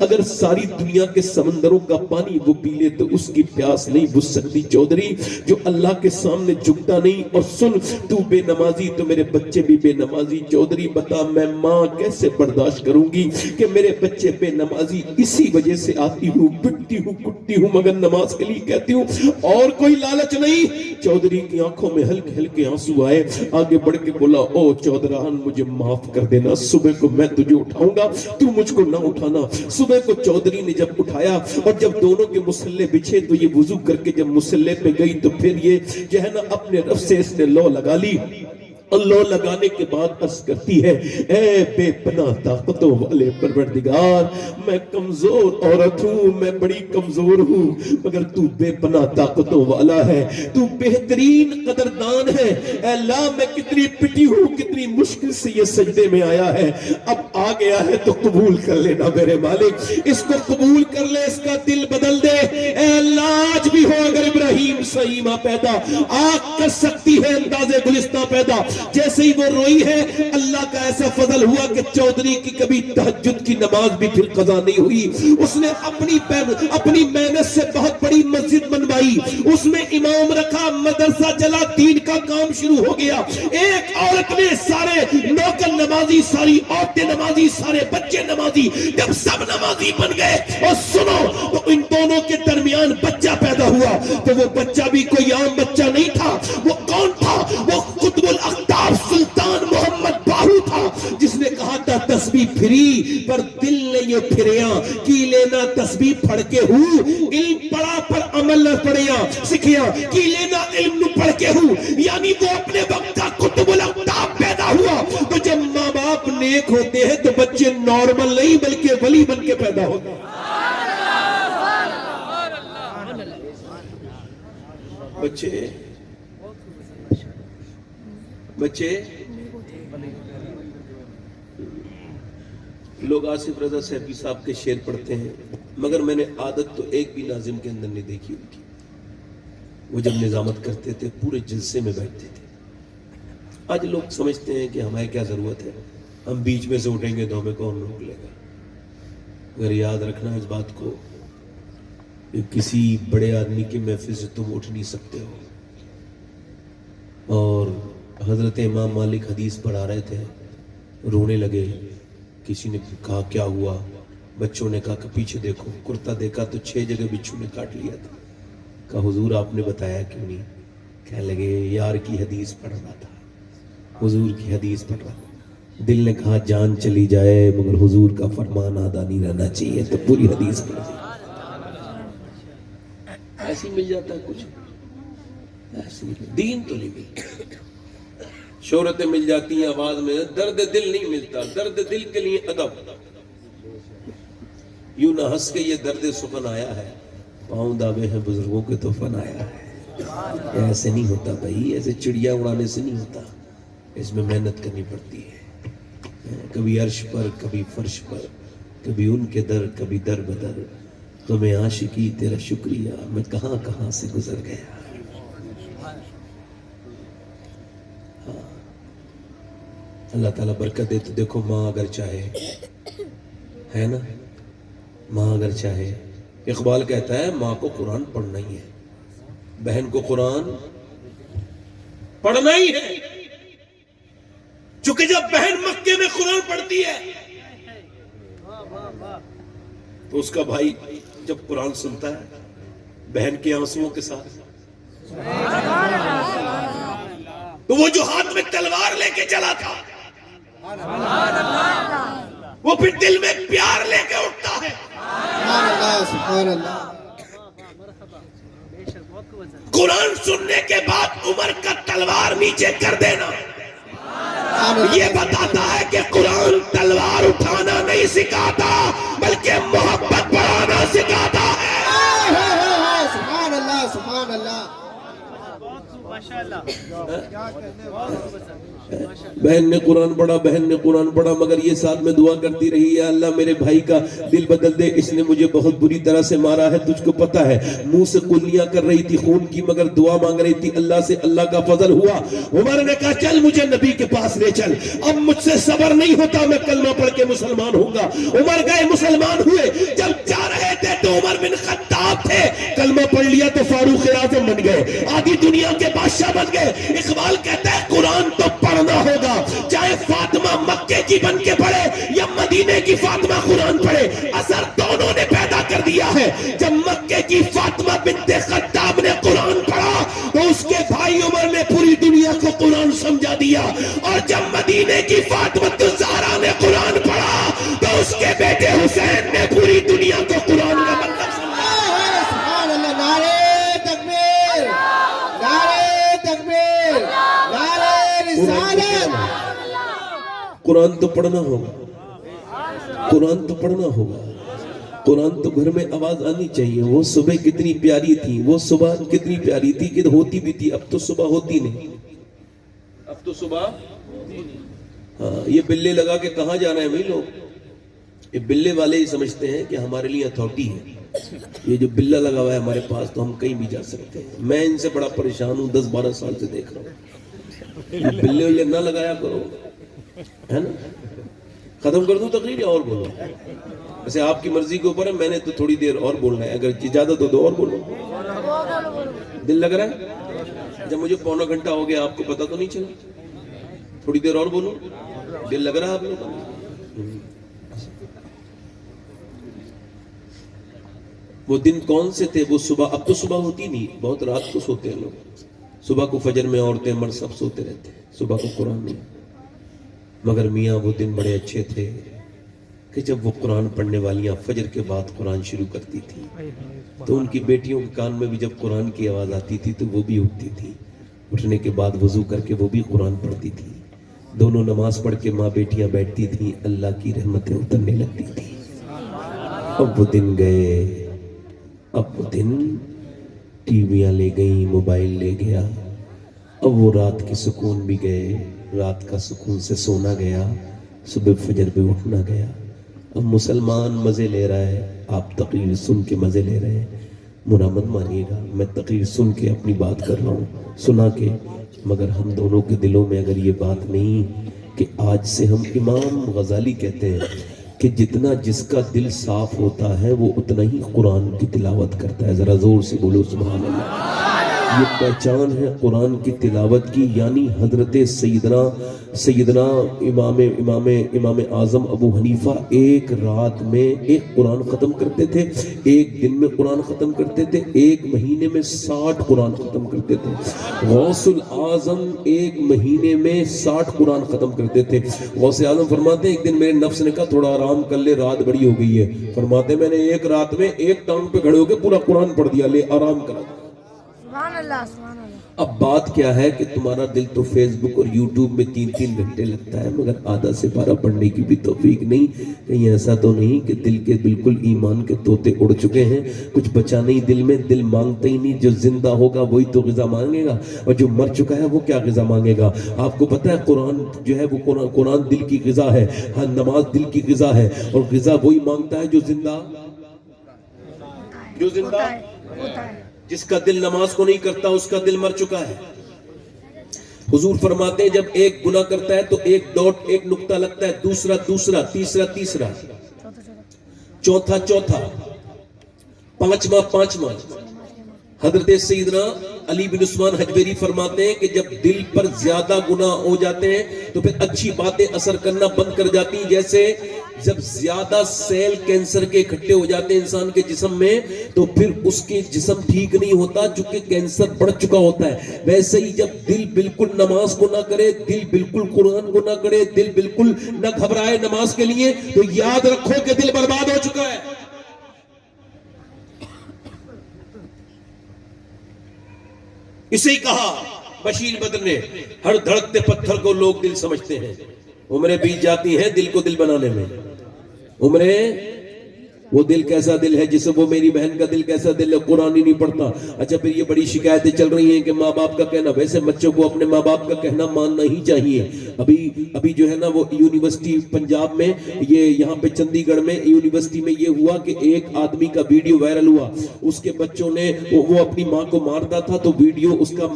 اگر ساری دنیا کے سمندروں کا پانی وہ پی لے تو اس کی پیاس نہیں بجھ سکتی چودھری جو اللہ کے سامنے جھکتا نہیں. اور سن تو بے نمازی تو میرے بچے بھی بے نمازی. چودھری بتا میں ماں کیسے برداشت کروں گی کہ میرے بچے بے نمازی. اسی وجہ سے آتی ہوں, پٹتی ہوں, کٹتی ہوں, مگر نماز کے لیے کہتی ہوں, اور کوئی لالچ نہیں. چودھری کی آنکھوں میں ہلکے ہلکے آنسو آئے. آگے بڑھ کے بولا, او چودھران مجھے معاف کر دینا, صبح کو میں تجھے اٹھاؤں گا, تو مجھ کو نہ اٹھانا. صبح کو چودھری نے جب اٹھایا اور جب دونوں کے مسلے بچھے تو یہ وضو کر کے جب مسلے پہ گئی تو پھر یہ جو ہے نا اپنے رب سے اس نے لو لگا لی. اللہ لگانے کے بعد عرض کرتی ہے, اے بے پناہ طاقتوں والے پروردگار, میں کمزور عورت ہوں, میں بڑی کمزور ہوں, مگر تو بے پناہ طاقتوں والا ہے, تو بہترین قدردان ہے. اے اللہ میں کتنی پٹی ہوں, کتنی مشکل سے یہ سجدے میں آیا ہے, اب آ گیا ہے تو قبول کر لینا میرے مالک, اس کو قبول کر لے, اس کا دل بدل دے. اے اللہ آج بھی ہو اگر ابراہیم سے ایمان پیدا, آگ کر سکتی ہے انداز گلستہ پیدا. جیسے ہی وہ روئی ہے, اللہ کا ایسا فضل ہوا کہ چودھری کی کبھی تہجد کی نماز بھی پھر قضا نہیں ہوئی. اس نے اپنی محنت سے بہت بڑی مسجد بنوائی, اس میں امام رکھا, مدرسہ چلا, دین کا کام شروع ہو گیا. ایک عورت نے سارے نوکر نمازی, ساری عورتیں نمازی, سارے بچے نمازی, جب سب نمازی بن گئے, اور سنو تو ان دونوں کے درمیان بچہ پیدا ہوا, تو وہ بچہ بھی کوئی عام بچہ نہیں تھا. وہ کون تھا؟ وہ قطب الاقطاب سلطان محمد باہو تھا, جس نے کہا تھا تسبیح پھری پر دل نے یہ پھریا, کی لینا تسبیح پڑھ کے ہوں, علم پڑھا پر عمل نہ پڑھیا سکھیا, کی لینا علم نہ پڑھ کے ہوں. یعنی وہ اپنے وقت کا قطب الاقطاب پیدا ہوا. تو جب ماں باپ نیک ہوتے ہیں تو بچے نارمل نہیں بلکہ ولی بن کے پیدا ہوتے ہیں. بچے لوگ آصف رضا صاحبی صاحب کے شعر پڑھتے ہیں, مگر میں نے عادت تو ایک بھی ناظم کے اندر نہیں دیکھی ان کی. وہ جب نظامت کرتے تھے پورے جلسے میں بیٹھتے تھے. آج لوگ سمجھتے ہیں کہ ہمیں کیا ضرورت ہے, ہم بیچ میں سے اٹھیں گے تو ہمیں کون روک لے گا. اگر یاد رکھنا اس بات کو, کسی بڑے آدمی کی محفل سے تم اٹھ نہیں سکتے ہو. اور حضرت امام مالک حدیث پڑھا رہے تھے, رونے لگے. کسی نے کہا کیا ہوا؟ بچوں نے کہا کہ پیچھے دیکھو. کرتا دیکھا تو 6 جگہ بچھو نے کاٹ لیا تھا. کہا حضور آپ نے بتایا کیوں نہیں؟ کہنے لگے یار کی حدیث پڑھ رہا تھا, حضور کی حدیث پڑھ رہا تھا. دل نے کہا جان چلی جائے مگر حضور کا فرمان آدھا نہیں رہنا چاہیے, تو پوری حدیث پڑھ دی. ایسی مل جاتا ہے کچھ, ایسی دین تو نہیں ملتا. شہرتیں مل جاتی ہیں آواز میں, درد دل نہیں ملتا. درد دل کے لیے ادب. یوں نہ ہنس کے یہ درد سخن آیا ہے, پاؤں دابے ہیں بزرگوں کے تو فن آیا ہے. ایسے نہیں ہوتا بھائی, ایسے چڑیا اڑانے سے نہیں ہوتا. اس میں محنت کرنی پڑتی ہے, کبھی عرش پر کبھی فرش پر, کبھی ان کے در کبھی در بدر. تمہیں عاشقی تیرا شکریہ, میں کہاں کہاں سے گزر گیا. اللہ تعالیٰ برکت دے. تو دیکھو ماں اگر چاہے, ہے نا, ماں اگر چاہے, اقبال کہتا ہے ماں کو قرآن پڑھنا ہی ہے, بہن کو قرآن پڑھنا ہی ہے. چونکہ جب بہن مکے میں قرآن پڑھتی ہے تو اس کا بھائی جب قرآن سنتا ہے بہن کے آنسوؤں کے ساتھ, تو وہ جو ہاتھ میں تلوار لے کے چلا تھا وہ پھر دل میں پیار لے کے اٹھتا ہے. سبحان اللہ. قرآن سننے کے بعد عمر کا تلوار نیچے کر دینا یہ بتاتا ہے کہ قرآن تلوار اٹھانا نہیں سکھاتا بلکہ محبت بڑھانا سکھاتا ہے. سبحان اللہ, سبحان اللہ. بہن نے قرآن پڑھا مگر یہ ساتھ میں دعا کرتی رہی ہے اللہ میرے بھائی کا دل بدل دے, اس نے مجھے بہت بری طرح سے مارا ہے, تجھ کو پتہ ہے. منہ سے کلیاں کر رہی تھی خون کی مگر دعا مانگ رہی تھی اللہ سے, اللہ کا فضل ہوا. عمر نے کہا چل مجھے نبی کے پاس لے چل, اب مجھ سے صبر نہیں ہوتا, میں کلمہ پڑھ کے مسلمان ہوں گا. عمر گئے مسلمان ہوئے, جب جا رہے تھے تو عمر بن خطاب تھے, کلمہ پڑھ لیا تو فاروق اعظم بن گئے, آدھی دنیا کے بادشاہ بن گئے. اقبال کہتا ہے قرآن تو پڑھنا ہوگا, چاہے فاطمہ مکے کی بن کے پڑھے یا مدینے کی فاطمہ قرآن پڑھے, اثر دونوں نے پیدا کر دیا ہے. جب مکے کی فاطمہ بنت خطاب نے قرآن پڑھا تو اس کے بھائی عمر نے پوری دنیا کو قرآن سمجھا دیا, اور جب مدینے کی فاطمہ الزہرا نے قرآن پڑھا تو اس کے بیٹے حسین نے پوری دنیا کو قرآن کا مطلب سمجھا. سبحان اللہ, نعرہ تکبیر, نعرہ تکبیر, نعرہ رسالت. قرآن تو پڑھنا ہوگا, قرآن تو پڑھنا ہوگا, قرآن تو گھر میں آواز آنی چاہیے. وہ صبح کتنی پیاری تھی, وہ صبح کتنی پیاری تھی کہ ہوتی بھی تھی, اب تو صبح ہوتی نہیں, اب تو صبح. ہاں یہ بلے لگا کے کہاں جا رہے ہیں بھائی لوگ, یہ بلے والے ہی سمجھتے ہیں کہ ہمارے لیے اتھارٹی ہے. یہ جو بلہ لگا ہوا ہے ہمارے پاس تو ہم کہیں بھی جا سکتے ہیں. میں ان سے بڑا پریشان ہوں, 10-12 سال سے دیکھ رہا ہوں. یہ بلے یہ نہ لگایا کرو, ہے نا. ختم کر دوں تقریر یا اور بولو؟ ویسے آپ کی مرضی کے اوپر ہے, میں نے تو تھوڑی دیر اور بولنا ہے, اگر اجازت ہو تو اور بولو. دل لگ رہا ہے؟ جب مجھے پونا گھنٹہ ہو گیا آپ کو پتا تو نہیں چلا, تھوڑی دیر اور بولو. دل لگ رہا ہے آپ لوگوں کو؟ وہ دن کون سے تھے, وہ صبح, اب تو صبح ہوتی نہیں, بہت رات کو سوتے ہیں لوگ. صبح کو فجر میں عورتیں مرد سب سوتے رہتے ہیں, صبح کو قرآن نہیں. مگر میاں وہ دن بڑے اچھے تھے کہ جب وہ قرآن پڑھنے والیاں فجر کے بعد قرآن شروع کرتی تھی تو ان کی بیٹیوں کے کان میں بھی جب قرآن کی آواز آتی تھی تو وہ بھی اٹھتی تھی, اٹھنے کے بعد وضو کر کے وہ بھی قرآن پڑھتی تھی. دونوں نماز پڑھ کے ماں بیٹیاں بیٹھتی تھیں, اللہ کی رحمتیں اترنے لگتی تھی. اب وہ دن گئے, اب وہ دن ٹی ویاں لے گئیں, موبائل لے گیا. اب وہ رات کی سکون بھی گئے, رات کا سکون سے سونا گیا, صبح فجر بھی اٹھنا گیا. اب مسلمان مزے لے رہا ہے, آپ تقریر سن کے مزے لے رہے ہیں. برا مت مانیے گا, میں تقریر سن کے اپنی بات کر رہا ہوں, سنا کے, مگر ہم دونوں کے دلوں میں اگر یہ بات نہیں کہ آج سے ہم, امام غزالی کہتے ہیں کہ جتنا جس کا دل صاف ہوتا ہے وہ اتنا ہی قرآن کی تلاوت کرتا ہے. ذرا زور سے بولو سبحان اللہ. یہ پہچان ہے قرآن کی تلاوت کی, یعنی حضرت سیدنا امام اعظم ابو حنیفہ ایک رات میں ایک قرآن ختم کرتے تھے, ایک دن میں قرآن ختم کرتے تھے, ایک مہینے میں 60 قرآن ختم کرتے تھے. غوث الاعظم ایک مہینے میں 60 قرآن ختم کرتے تھے. غوث اعظم فرماتے ہیں ایک دن میرے نفس نے کہا تھوڑا آرام کر لے, رات بڑی ہو گئی ہے. فرماتے ہیں میں نے ایک رات میں ایک ٹانگ پہ کھڑے ہو کے پورا قرآن پڑھ دیا, لے آرام کرا. سبحان اللہ, سبحان اللہ. اب بات کیا ہے کہ تمہارا دل تو فیس بک اور یوٹیوب میں 3-3 گھنٹے لگتا ہے, مگر آدھا سے 12 پڑھنے کی بھی توفیق نہیں. کہیں ایسا تو نہیں کہ دل کے بالکل ایمان کے طوطے اڑ چکے ہیں, کچھ بچا نہیں دل میں, دل مانگتا ہی نہیں. جو زندہ ہوگا وہی تو غذا مانگے گا, اور جو مر چکا ہے وہ کیا غذا مانگے گا. آپ کو پتہ ہے قرآن جو ہے وہ قرآن دل کی غذا ہے, ہاں نماز دل کی غذا ہے, اور غذا وہی مانگتا ہے جو زندہ ہوتا ہے. جس کا دل نماز کو نہیں کرتا اس کا دل مر چکا ہے. حضور فرماتے ہیں جب ایک گناہ کرتا ہے تو ایک ڈاٹ, ایک نقطہ لگتا ہے, دوسرا, تیسرا, چوتھا, پانچواں. حضرت سیدنا علی بن عثمان حجویری فرماتے ہیں کہ جب دل پر زیادہ گناہ ہو جاتے ہیں تو پھر اچھی باتیں اثر کرنا بند کر جاتی ہیں. جیسے جب زیادہ سیل کینسر کے اکٹھے ہو جاتے ہیں انسان کے جسم میں تو پھر اس کے جسم ٹھیک نہیں ہوتا چونکہ کینسر بڑھ چکا ہوتا ہے. ویسے ہی جب دل بالکل نماز کو نہ کرے, دل بالکل قرآن کو نہ کرے, دل بالکل نہ گھبرائے نماز کے لیے, تو یاد رکھو کہ دل برباد ہو چکا ہے. اسے ہی کہا بشیر بدر نے, ہر دھڑکتے پتھر کو لوگ دل سمجھتے ہیں. عمریں بیت جاتی ہیں دل کو دل بنانے میں, عمریں وہ دل کیسا دل ہے جسے وہ میری بہن کا دل کیسا دل ہے قرآن ہی نہیں پڑھتا. اچھا پھر یہ بڑی شکایتیں چل رہی ہیں کہ ماں باپ کا کہنا, ویسے بچوں کو اپنے ماں باپ کا کہنا ماننا ہی چاہیے. ابھی جو ہے نا وہ یونیورسٹی پنجاب میں, یہ یہاں پہ چندی گڑھ میں یونیورسٹی میں یہ ہوا کہ ایک آدمی کا ویڈیو وائرل ہوا. اس کے بچوں نے وہ اپنی ماں کو مارتا تھا تو ویڈیو اس کا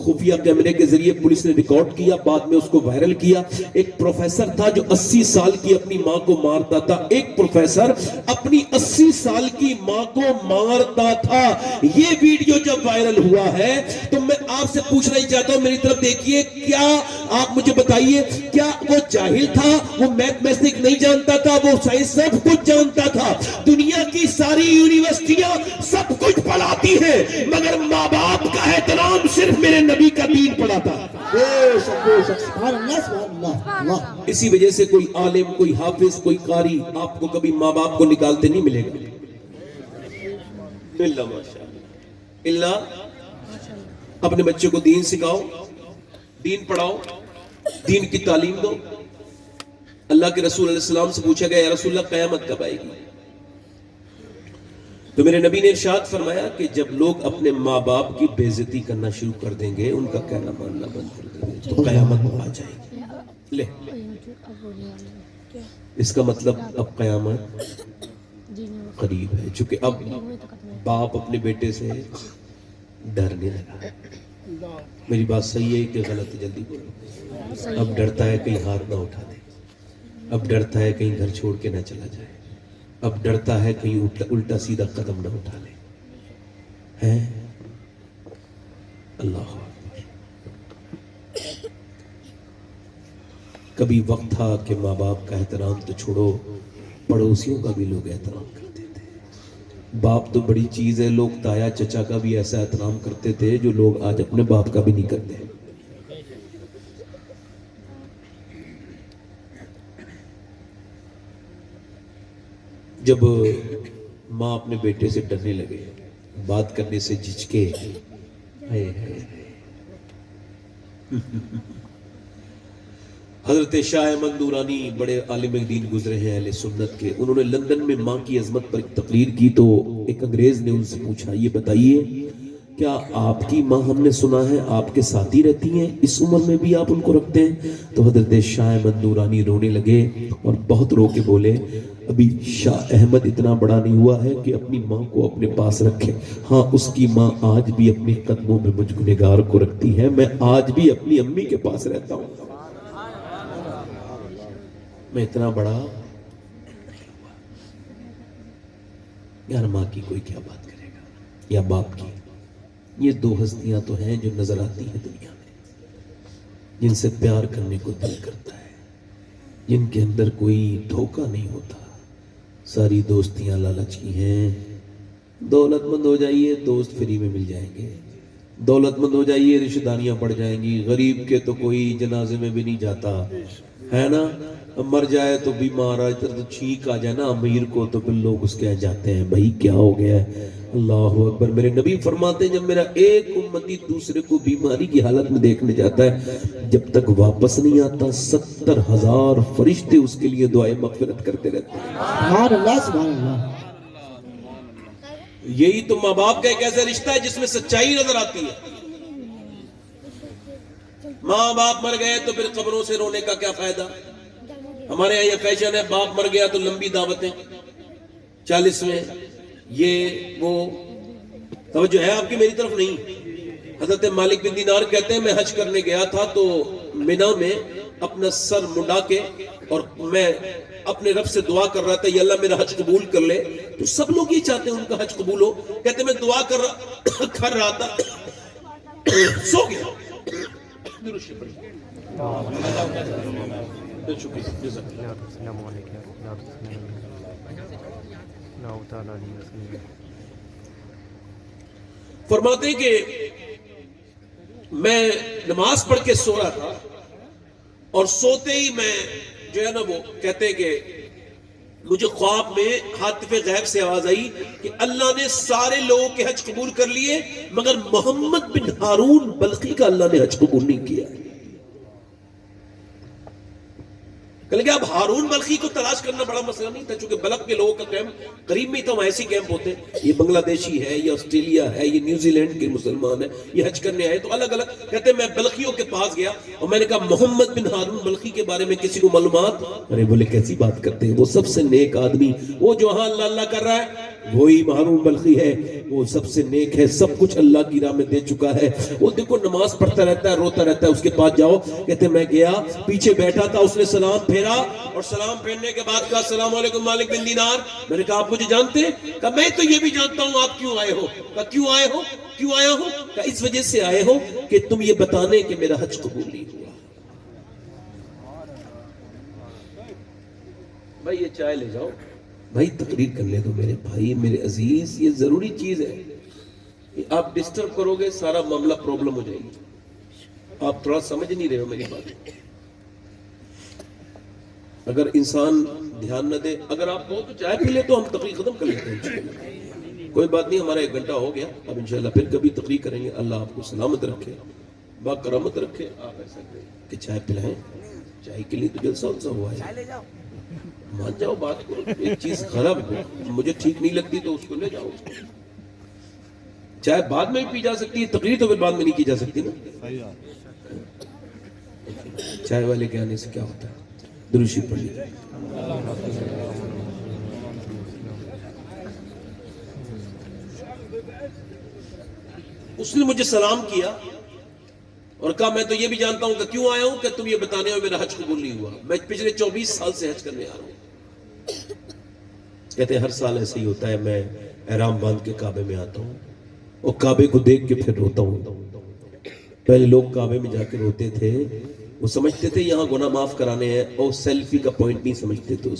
خفیہ کیمرے کے ذریعے پولیس نے ریکارڈ کیا, بعد میں اس کو وائرل کیا. ایک پروفیسر تھا جو 80 سال کی اپنی ماں کو مارتا تھا. ایک پروفیسر اپنی 80 سال کی ماں کو مارتا تھا. یہ ویڈیو جب وائرل ہوا ہے تو میں آپ سے پوچھنا ہی چاہتا ہوں, میری طرف دیکھیے, کیا آپ مجھے بتائیے, کیا وہ جاہل تھا, وہ میتھمیٹکس نہیں جانتا تھا, وہ سائنس سب کچھ جانتا تھا. دنیا کی ساری یونیورسٹیاں سب کچھ پڑھاتی ہیں مگر ماں باپ کا احترام صرف میرے نبی کا دین پڑھاتا. سبحان اللہ سبحان اللہ. اسی وجہ سے کوئی عالم, کوئی حافظ, کوئی قاری آپ کو کبھی ماں باپ کو نکالتے نہیں ملے گا. اللہ ماشاءاللہ. اللہ اپنے بچوں کو دین سکھاؤ, دین پڑھاؤ, دین کی تعلیم دو. اللہ کے رسول علیہ السلام سے پوچھا گیا یا رسول اللہ قیامت کب آئے گی؟ تو میرے نبی نے ارشاد فرمایا کہ جب لوگ اپنے ماں باپ کی بے عزتی کرنا شروع کر دیں گے, ان کا کہنا ماننا بند کر دیں گے, تو قیامت آ جائے گی. لے اس کا مطلب اب قیامت قریب ہے, چونکہ اب باپ اپنے بیٹے سے ڈرنے لگا. میری بات صحیح ہے کہ غلط ہے؟ جلدی بولو. اب ڈرتا ہے کہیں ہاتھ نہ اٹھا دے, اب ڈرتا ہے کہیں گھر چھوڑ کے نہ چلا جائے, اب ڈرتا ہے کہیں الٹا سیدھا قدم نہ اٹھا لے. ہے اللہ اکبر. کبھی وقت تھا کہ ماں باپ کا احترام تو چھوڑو, پڑوسیوں کا بھی لوگ احترام کرتے تھے. باپ تو بڑی چیز ہے, لوگ تایا چچا کا بھی ایسا احترام کرتے تھے جو لوگ آج اپنے باپ کا بھی نہیں کرتے. جب ماں اپنے بیٹے سے ڈرنے لگے, بات کرنے سے جھجکے, حضرت شاہ احمد نورانی بڑے عالم دین گزرے ہیں اہل سنت کے, انہوں نے لندن میں ماں کی عظمت پر ایک تقریر کی تو ایک انگریز نے ان سے پوچھا, یہ بتائیے کیا آپ کی ماں, ہم نے سنا ہے آپ کے ساتھ ہی رہتی ہیں, اس عمر میں بھی آپ ان کو رکھتے ہیں؟ تو حضرت شاہ احمد نورانی رونے لگے اور بہت رو کے بولے, ابھی شاہ احمد اتنا بڑا نہیں ہوا ہے کہ اپنی ماں کو اپنے پاس رکھے. ہاں اس کی ماں آج بھی اپنے قدموں میں مجھ گنہگار کو رکھتی ہے, میں آج بھی اپنی امی کے پاس رہتا ہوں. میں اتنا بڑا یار, ماں کی کوئی کیا بات کرے گا یا باپ کی. یہ دو ہستیاں تو ہیں جو نظر آتی ہیں دنیا میں, جن سے پیار کرنے کو دل کرتا ہے, جن کے اندر کوئی دھوکہ نہیں ہوتا. ساری دوستیاں لالچ کی ہیں. دولت مند ہو جائیے دوست فری میں مل جائیں گے, دولت مند ہو جائیے رشتہ داریاں بڑھ جائیں گی. غریب کے تو کوئی جنازے میں بھی نہیں جاتا ہے نا, مر جائے تو بیمار آ جائے تو چھینک آ جائے نا امیر کو تو پھر لوگ اس کے جاتے ہیں بھائی کیا ہو گیا ہے. اللہ اکبر. میرے نبی فرماتے ہیں جب میرا ایک امتی دوسرے کو بیماری کی حالت میں دیکھنے جاتا ہے, جب تک واپس نہیں آتا 70,000 فرشتے اس کے لیے دعائیں مغفرت کرتے رہتے ہیں. سبحان اللہ سبحان اللہ. یہی تو ماں باپ کا ایک ایسا رشتہ ہے جس میں سچائی نظر آتی ہے. ماں باپ مر گئے تو پھر قبروں سے رونے کا کیا فائدہ. ہمارے یہاں یہ فیشن ہے, باپ مر گیا تو لمبی دعوتیں 40 میں, یہ وہ. توجہ ہے آپ کی میری طرف نہیں. حضرت مالک بن دینار کہتے ہیں میں حج کرنے گیا تھا تو مینا میں اپنا سر منڈا کے اور میں اپنے رب سے دعا کر رہا تھا یا اللہ میرا حج قبول کر لے. تو سب لوگ یہ چاہتے ہیں ان کا حج قبول ہو. کہتے میں دعا کر رہا تھا, سو گیا. فرماتے ہیں کہ میں نماز پڑھ کے سو رہا تھا اور سوتے ہی میں جو ہے نا وہ کہتے ہیں کہ مجھے خواب میں حاطف غیب سے آواز آئی کہ اللہ نے سارے لوگوں کے حج قبول کر لیے مگر محمد بن ہارون بلخی کا اللہ نے حج قبول نہیں کیا. کہ اب ہارون بلخی کو تلاش کرنا بڑا مسئلہ نہیں تھا، چونکہ بلخ کے لوگوں کا کیمپ قریب میں ہی تھا، وہاں ایسی کیمپ ہوتے ہیں، یہ بنگلہ دیشی ہے، یہ آسٹریلیا ہے، یہ نیوزی لینڈ کے مسلمان ہیں، یہ حج کرنے آئے، تو الگ الگ کہتے ہیں میں بلخیوں کے پاس گیا اور میں نے کہا محمد بن ہارون بلخی کے بارے میں کسی کو معلومات؟ ارے بولے کیسی بات کرتے ہیں، وہ سب سے نیک آدمی، وہ جو ہاں اللہ اللہ کر رہا ہے وہی ہارون بلخی ہے، وہ سب سے نیک ہے، سب کچھ اللہ کی راہ میں دے چکا ہے، وہ دیکھو نماز پڑھتا رہتا ہے، روتا رہتا ہے، اس کے پاس جاؤ، کہتے ہیں میں گیا، پیچھے بیٹھا تھا، اس نے سلام پھیرا اور سلام پھیرنے کے بعد کہا السلام علیکم مالک بن دینار۔ میں نے کہا آپ مجھے جانتے ہیں؟ کہا میں تو یہ بھی جانتا ہوں آپ کیوں آئے ہو۔ کہا کیوں آئے ہو؟ کیوں آیا ہو؟ کہا اس وجہ سے آئے ہو کہ تم یہ بتانے کہ میرا حج قبول نہیں ہوا۔ بھائی یہ چائے لے جاؤ، بھائی تقریر کر لے دو میرے بھائی میرے عزیز، یہ ضروری چیز ہے، آپ ڈسٹرب کرو گے سارا معاملہ پرابلم ہو جائے گی، آپ تھوڑا سمجھ نہیں رہے ہو میری بات۔ اگر انسان دھیان نہ دے، اگر آپ بہت تو چائے پی لے تو ہم تقریر ختم کر لیتے ہیں، کوئی بات نہیں، ہمارا 1 گھنٹہ ہو گیا، اب انشاءاللہ پھر کبھی تقریر کریں گے، اللہ آپ کو سلامت رکھے، با کرامت رکھے۔ آپ ایسا کریں کہ چائے پلائیں، چائے کے لیے تو جلسہ انسا ہوا ہے، مان جاؤ بات کو، ایک چیز خراب ہے مجھے ٹھیک نہیں لگتی تو اس کو لے جاؤ، چائے بعد میں بھی پی جا سکتی ہے، تقریر تو پھر بعد میں نہیں کی جا سکتی نا۔ چائے والے کے آنے سے کیا ہوتا ہے؟ درود شریف پڑھ لیجیے۔ اس نے مجھے سلام کیا اور کہا میں تو یہ بھی جانتا ہوں کہ کیوں آیا ہوں، کہ تم یہ بتانے ہو میرا حج قبول نہیں ہوا، میں پچھلے 24 سال سے حج کرنے آ رہا ہوں۔ کہتے ہیں ہر سال ایسے ہی ہوتا ہے، میں احرام باندھ کے کعبے میں آتا ہوں اور کعبے کو دیکھ کے پھر روتا ہوں۔ پہلے لوگ کعبے میں جا کے روتے تھے، وہ سمجھتے تھے یہاں گناہ معاف کرانے ہیں، اور سیلفی کا پوائنٹ نہیں سمجھتے تھے،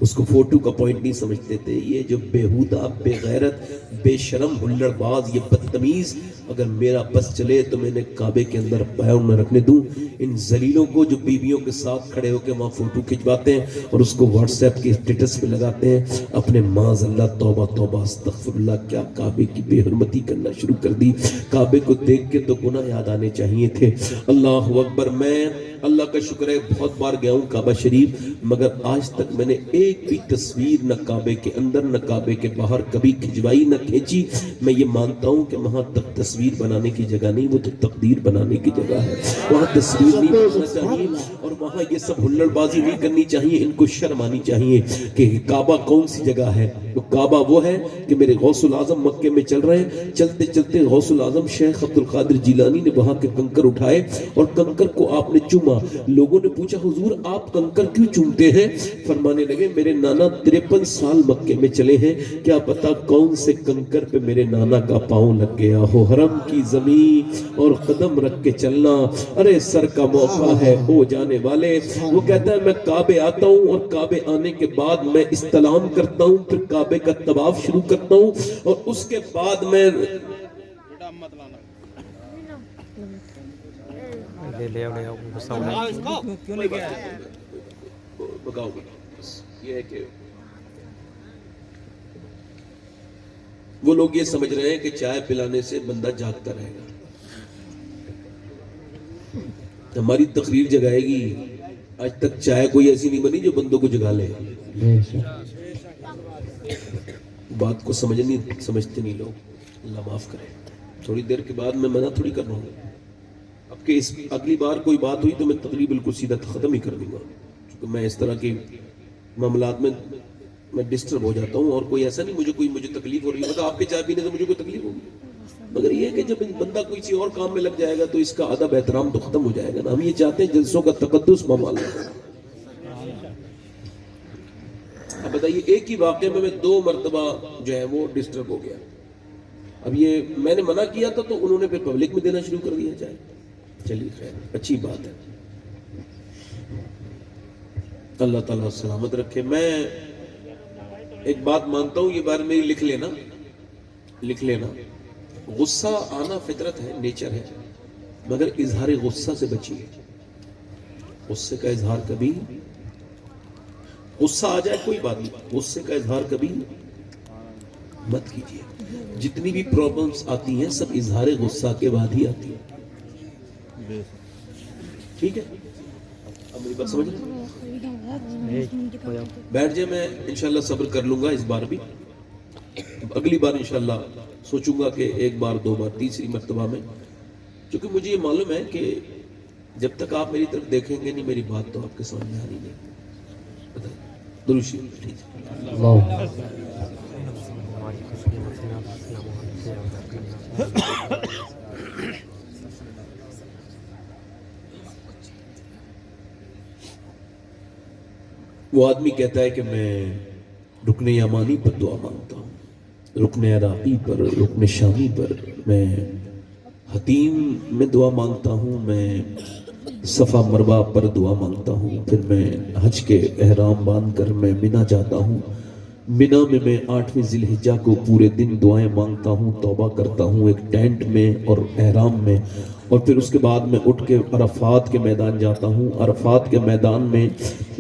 اس کو فوٹو کا پوائنٹ نہیں سمجھتے تھے۔ یہ جو بےہودہ، بے غیرت، بے شرم، ہلڑ باز، یہ بدتمیز، اگر میرا بس چلے تو میں نے کعبے کے اندر پاؤں نہ رکھنے دوں۔ ان ذلیلوں کو جو بیویوں کے ساتھ کھڑے ہو کے وہاں فوٹو کھنچواتے ہیں اور اس کو واٹس ایپ کے اسٹیٹس پہ لگاتے ہیں، اپنے معاذ اللہ، توبہ توبہ استغفر اللہ، کیا کعبے کی بے حرمتی کرنا شروع کر دی۔ کعبے کو دیکھ کے تو گناہ یاد آنے چاہیے تھے۔ اللہ اکبر، میں اللہ کا شکر ہے بہت بار گیا ہوں کعبہ شریف، مگر آج تک میں نے ایک بھی تصویر نہ کعبے کے اندر نہ کعبے کے باہر کبھی کھنچوائی نہ کھینچی۔ میں یہ مانتا ہوں کہ وہاں تک تصویر بنانے کی جگہ نہیں، وہ تو تقدیر بنانے کی جگہ ہے، وہاں تصویر نہیں بنانا چاہیے اور وہاں یہ سب ہلڑ بازی نہیں کرنی چاہیے۔ ان کو شرم آنی چاہیے کہ کعبہ کون سی جگہ ہے۔ تو کعبہ وہ ہے کہ میرے غوث العظم مکے میں چل رہے ہیں، چلتے چلتے غوث العظم شیخ عبد القادر جیلانی نے وہاں کے کنکر اٹھائے اور کنکر کو آپ نے چوما۔ لوگوں نے پوچھا حضور آپ کنکر کیوں چومتے ہیں؟ فرمانے لگے میرے نانا 53 سال مکے میں چلے ہیں، کیا پتا کون سے کنکر پہ میرے نانا کا پاؤں لگ گیا ہو۔ حرم کی زمین اور قدم رکھ کے چلنا، ارے سر کا موقع ہے ہو جانے والے۔ وہ کہتا ہے میں کعبے آتا ہوں اور کعبے آنے کے بعد میں استلام کرتا ہوں، پھر کعبے کا طواف شروع کرتا ہوں اور اس کے بعد میں بگاؤ بس یہ ہے کہ وہ لوگ یہ سمجھ رہے ہیں کہ چائے پلانے سے بندہ جاگتا رہے گا۔ ہماری تقریر جگائے گی، آج تک چائے کوئی ایسی نہیں بنی جو بندوں کو جگا لے۔ بات کو سمجھتے نہیں لوگ، اللہ معاف کرے۔ تھوڑی دیر کے بعد میں منع تھوڑی کر رہا ہوں، اب کہ اگلی بار کوئی بات ہوئی تو میں تقریر بالکل سیدھا ختم ہی کر دوں گا، کیونکہ میں اس طرح کے معاملات میں ڈسٹرب ہو جاتا ہوں، اور کوئی ایسا نہیں مجھے تکلیف ہو رہی ہے، مطلب آپ کے چائے پینے سے مجھے کوئی تکلیف ہوگی، مگر یہ کہ جب بندہ کوئی کسی اور کام میں لگ جائے گا تو اس کا ادب احترام تو ختم ہو جائے گا نا۔ ہم یہ چاہتے ہیں جلسوں کا تقدس معاملہ۔ اب بتائیے ایک ہی واقعے میں 2 مرتبہ جو ہے وہ ڈسٹرب ہو گیا۔ اب یہ میں نے منع کیا تھا تو انہوں نے پھر پبلک میں دینا شروع کر دیا چائے۔ چلیے خیر، اچھی بات ہے، اللہ تعالیٰ سلامت رکھے۔ میں ایک بات مانتا ہوں، یہ بات میری لکھ لینا، غصہ آنا فطرت ہے، نیچر ہے، مگر اظہار غصہ سے بچیے۔ غصے کا اظہار کبھی، غصہ آ جائے کوئی بات نہیں، غصے کا اظہار کبھی مت کیجیے۔ جتنی بھی پرابلمز آتی ہیں سب اظہار غصہ کے بعد ہی آتی ہیں، ٹھیک ہے؟ اب میری بات سمجھ رہے ہیں؟ بیٹھ جائے, میں انشاءاللہ صبر کر لوں گا اس بار بھی. اگلی بار انشاءاللہ سوچوں گا کہ ایک بار, دو بار, تیسری مرتبہ میں, کیونکہ مجھے یہ معلوم ہے کہ جب تک آپ میری طرف دیکھیں گے نہیں میری بات تو آپ کے سامنے آ رہی نہیں. درود شریف. ٹھیک ہے. وہ آدمی کہتا ہے کہ میں رکن یمانی پر دعا مانگتا ہوں, رکن عراقی پر, رکن شامی پر, میں حتیم میں دعا مانگتا ہوں, میں صفا مروہ پر دعا مانگتا ہوں, پھر میں حج کے احرام باندھ کر میں مینا جاتا ہوں. مینا میں 8ویں ذی الحجہ کو پورے دن دعائیں مانگتا ہوں, توبہ کرتا ہوں ایک ٹینٹ میں اور احرام میں, اور پھر اس کے بعد میں اٹھ کے عرفات کے میدان جاتا ہوں. عرفات کے میدان میں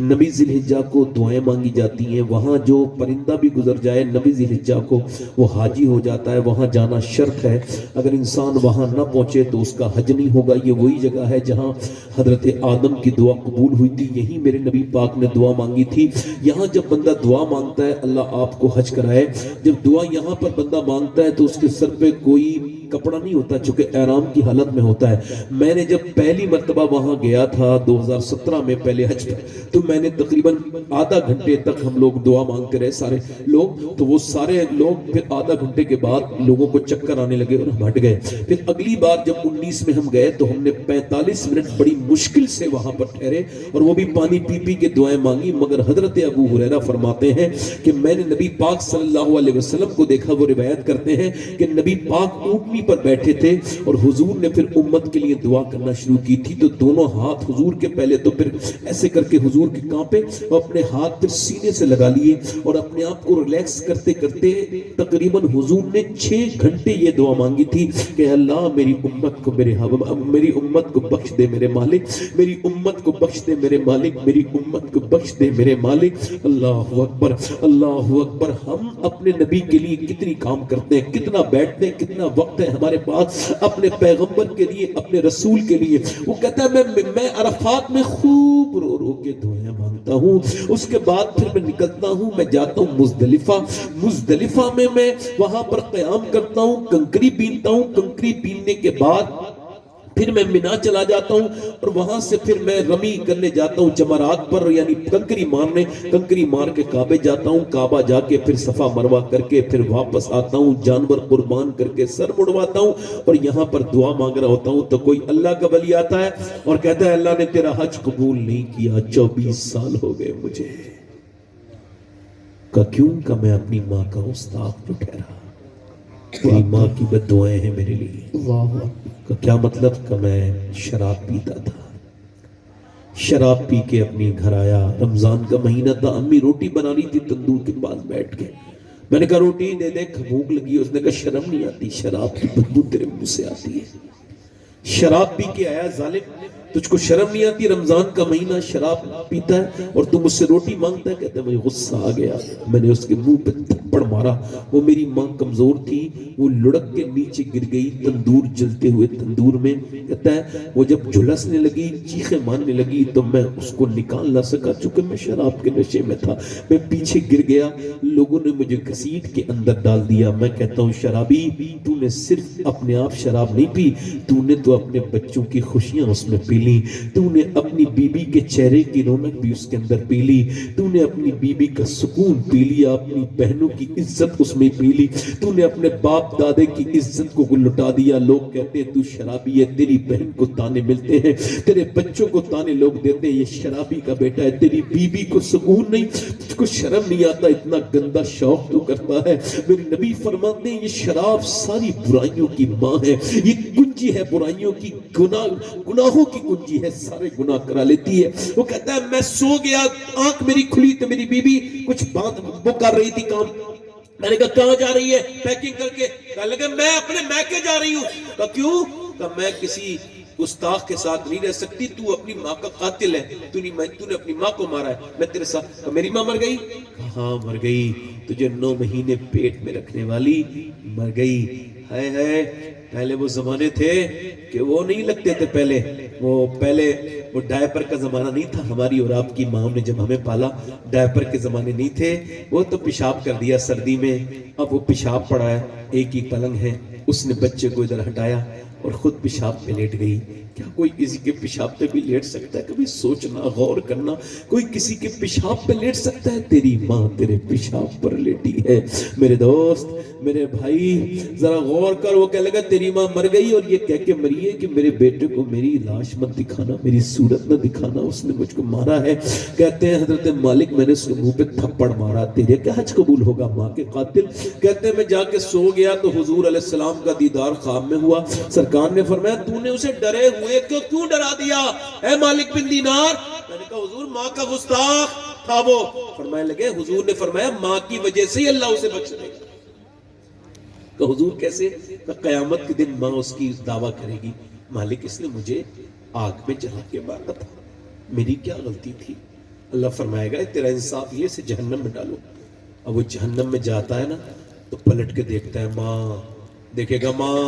نبی ذی الحجہ کو دعائیں مانگی جاتی ہیں. وہاں جو پرندہ بھی گزر جائے نبی ذی الحجہ کو وہ حاجی ہو جاتا ہے. وہاں جانا شرط ہے, اگر انسان وہاں نہ پہنچے تو اس کا حج نہیں ہوگا. یہ وہی جگہ ہے جہاں حضرت آدم کی دعا قبول ہوئی تھی, یہی میرے نبی پاک نے دعا مانگی تھی. یہاں جب بندہ دعا مانگتا ہے اللہ آپ کو حج کرائے, جب دعا یہاں پر بندہ مانگتا ہے تو اس کے سر پہ کوئی کپڑا نہیں ہوتا چونکہ احرام کی حالت میں ہوتا ہے. میں نے جب پہلی مرتبہ وہاں گیا تھا 2017 میں پہلے حج پہ, تو میں نے تقریباً آدھا گھنٹے تک ہم لوگ دعا مانگتے رہے سارے لوگ. تو وہ سارے لوگ پھر آدھا گھنٹے کے بعد لوگوں کو چکر آنے لگے اور ہم ہٹ گئے. پھر اگلی بار جب 19 میں ہم گئے تو ہم نے 45 منٹ بڑی مشکل سے وہاں پر ٹھہرے اور وہ بھی پانی پی پی کے دعائیں مانگی. مگر حضرت ابو ہریرہ فرماتے ہیں کہ میں نے نبی پاک صلی اللہ علیہ وسلم کو دیکھا. وہ روایت کرتے ہیں کہ نبی پاک اونٹنی پر بیٹھے تھے اور حضور نے پھر امت کے لیے دعا کرنا شروع کی تھی. تو دونوں ہاتھ حضور کے پہلے تو پھر ایسے کر کے حضور کے کانپے اور اپنے ہاتھ پھر سینے سے لگا لیے اور اپنے آپ کو ریلیکس کرتے کرتے تقریباً حضور نے 6 گھنٹے یہ دعا مانگی تھی کہ اللہ میری امت کو میری امت کو بخش دے میرے مالک, میری امت کو بخش دے میرے مالک, میری امت کو بخش دے میرے مالک. اللہ اکبر, اللہ اکبر. ہم اپنے نبی کے لیے کتنی کام کرتے ہیں, کتنا بیٹھتے ہیں, کتنا وقت ہے ہمارے پاس اپنے پیغمبر کے لیے, اپنے رسول کے لیے. وہ کہتا ہے میں عرفات میں خوب رو رو کے دعائیں مانگتا ہوں. اس کے بعد پھر میں نکلتا ہوں, میں جاتا ہوں مزدلفہ میں وہاں پر قیام کرتا ہوں, کنکری بینتا ہوں. کنکری بیننے کے بعد پھر میں مینا چلا جاتا ہوں اور وہاں سے پھر میں رمی کرنے جاتا ہوں جمرات پر, یعنی کنکری مارنے. کنکری مار کے کعبے جاتا ہوں, کعبہ جا کے پھر صفا مروہ کر کے پھر واپس آتا ہوں, جانور قربان کر کے سر مڑواتا ہوں اور یہاں پر دعا مانگ رہا ہوتا ہوں. تو کوئی اللہ کا ولی آتا ہے اور کہتا ہے اللہ نے تیرا حج قبول نہیں کیا, 24 سال ہو گئے مجھے. کیوں کہ میں اپنی ماں کا گستاخ نہ ٹھہرا, میری ماں کی بد دعائیں ہیں میرے لیے. کا کیا مطلب کہ میں شراب پیتا تھا, شراب پی کے اپنے گھر آیا. رمضان کا مہینہ تھا, امی روٹی بنا رہی تھی تندور کے پاس بیٹھ کے. میں نے کہا روٹی دے دے, بھوک لگی. اس نے کہا شرم نہیں آتی, شراب کی بدبو تیرے منہ سے آتی ہے. شراب پی کے آیا ظالم, تجھ کو شرم نہیں آتی؟ رمضان کا مہینہ شراب پیتا ہے اور تم مجھ سے روٹی مانگتا ہے. کہتا ہے مجھے غصہ آ گیا, میں نے اس کے منہ پہ تھپڑ مارا. وہ میری ماں کمزور تھی, وہ لڑک کے نیچے گر گئی تندور جلتے ہوئے تندور میں. کہتا ہے وہ جب جھلسنے لگی, چیخیں مارنے لگی تو میں اس کو نکال نہ سکا چونکہ میں شراب کے نشے میں تھا. میں پیچھے گر گیا, لوگوں نے مجھے گھسیٹ کے اندر ڈال دیا. میں کہتا ہوں شرابی, تو نے صرف اپنے آپ شراب نہیں پی, تو نے تو اپنے بچوں کی خوشیاں اس میں پی لی. تو نے اپنی بیوی کے چہرے کی رونق بھی اس کے اندر پی لی. تو نے اپنی بیوی کا سکون پی لیا, اپنی بہنوں کی عزت اس میں پی لی. تو نے اپنے باپ دادے کی عزت کو لٹا دیا. لوگ کہتے ہیں تو شرابی ہے, تیری بہن کو تانے ملتے ہیں, تیرے بچوں کو تانے لوگ دیتے ہیں, یہ شرابی کا بیٹا ہے. تیری بیوی کو سکون نہیں, تجھ کو شرم نہیں آتا, اتنا گندا شوق تو کرتا ہے. میرے نبی فرماتے ہیں یہ شراب ساری برائیوں کی ماں ہے, یہ کنجی ہے برائیوں کی, گناہوں کی کنجی ہے, سارے گناہ کرا لیتی ہے. وہ کہتا ہے میں سو گیا, آنکھ میری کھلی تو میری بیوی کچھ وہ کر رہی تھی کام. میں نے کہا کہاں جا رہی ہے؟ پیکنگ کر کے. کہنے لگا میں اپنے میکے جا رہی ہوں. کہا کیوں؟ کہا میں کسی گستاخ کے ساتھ نہیں رہ سکتی, تو اپنی ماں کا قاتل ہے, تو نے اپنی ماں کو مارا ہے, میں تیرے ساتھ. میری ماں مر گئی؟ ہاں مر گئی. تجھے 9 مہینے پیٹ میں رکھنے والی مر گئی. ہے پہلے وہ زمانے تھے کہ وہ نہیں لگتے تھے, پہلے وہ پہلے وہ ڈائپر کا زمانہ نہیں تھا، ہماری اور آپ کی ماں نے جب ہمیں پالا ڈائپر کے زمانے نہیں تھے، وہ تو پیشاب کر دیا سردی میں، اب وہ پیشاب پڑا ہے، ایک ہی پلنگ ہے، اس نے بچے کو ادھر ہٹایا اور خود پیشاب پہ لیٹ گئی۔ کیا کوئی کسی کے پیشاب پہ بھی لیٹ سکتا ہے؟ کبھی سوچنا، غور کرنا، کوئی کسی کے پیشاب پہ لیٹ سکتا ہے؟ تیری ماں تیرے پیشاب پر لیٹی ہے۔ میرے دوست، میرے بھائی، ذرا غور کر، وہ کہنے لگا تیری ماں مر گئی اور یہ کہہ کے مری ہے کہ میرے بیٹے کو میری لاش مت دکھانا، میری صورت نہ دکھانا، اس نے مجھ کو مارا ہے۔ کہتے ہیں حضرت مالک میں نے اس کے منہ پہ تھپڑ مارا، تیرے کیا حج قبول ہوگا ماں کے قاتل؟ کہتے ہیں میں جا کے سو گیا تو حضور علیہ السلام کا دیدار خواب میں ہوا، سرکار نے فرمایا تو نے اسے ڈرے ہوئے کیوں ڈرا دیا اے مالک بن دینار؟ میں نے کہا حضور ماں کا گستاخ تھا وہ۔ فرمانے لگے حضور نے فرمایا ماں کی وجہ سے ہی اللہ اسے بخش دے گا۔ کہ حضور کیسے؟ کہ قیامت کے دن ماں اس کی دعویٰ کرے گی مالک اس نے مجھے آگ میں جلا کے مارا تھا، میری کیا غلطی تھی؟ اللہ فرمائے گا تیرا انصاف یہ سے جہنم میں ڈالو۔ اب وہ جہنم میں جاتا ہے نا تو پلٹ کے دیکھتا ہے ماں، دیکھے گا ماں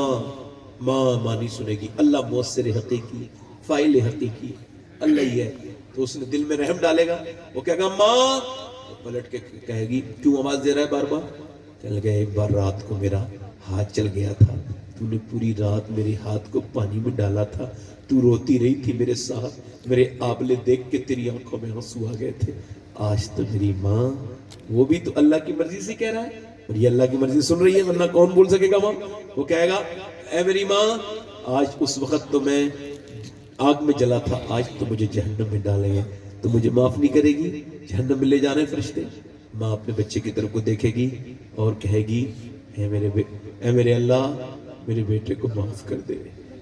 نہیں سنے گی۔ اللہ مؤثر حقیقی، فاعل حقیقی اللہ ہی ہے، تو اس نے دل میں رحم ڈالے گا، وہ کہے گا ماں، پلٹ کے کہے گی کیوں آواز دے رہا ہے بار بار؟ کہنے لگا ایک بار رات کو میرا ہاتھ چل گیا تھا، تو نے پوری رات میرے ہاتھ کو پانی میں ڈالا تھا، تو روتی رہی تھی میرے ساتھ، میرے آبلے دیکھ کے تیری آنکھوں میں آنسو آ گئے تھے، آج تو میری ماں، وہ بھی تو اللہ کی مرضی سے کہہ رہا ہے اور یہ اللہ کی مرضی سن رہی ہے، ورنہ کون بول سکے گا؟ وہ کہے گا اے میری ماں، آج اس وقت تو میں آگ میں جلا تھا، آج تو مجھے جہنم میں ڈالیں گے، تو مجھے معاف نہیں کرے گی؟ جہنم میں لے جانے فرشتے۔ ماں اپنے بچے کی طرف کو دیکھے گی اور کہے گی اے میرے اللہ، میرے بیٹے کو معاف کر دے،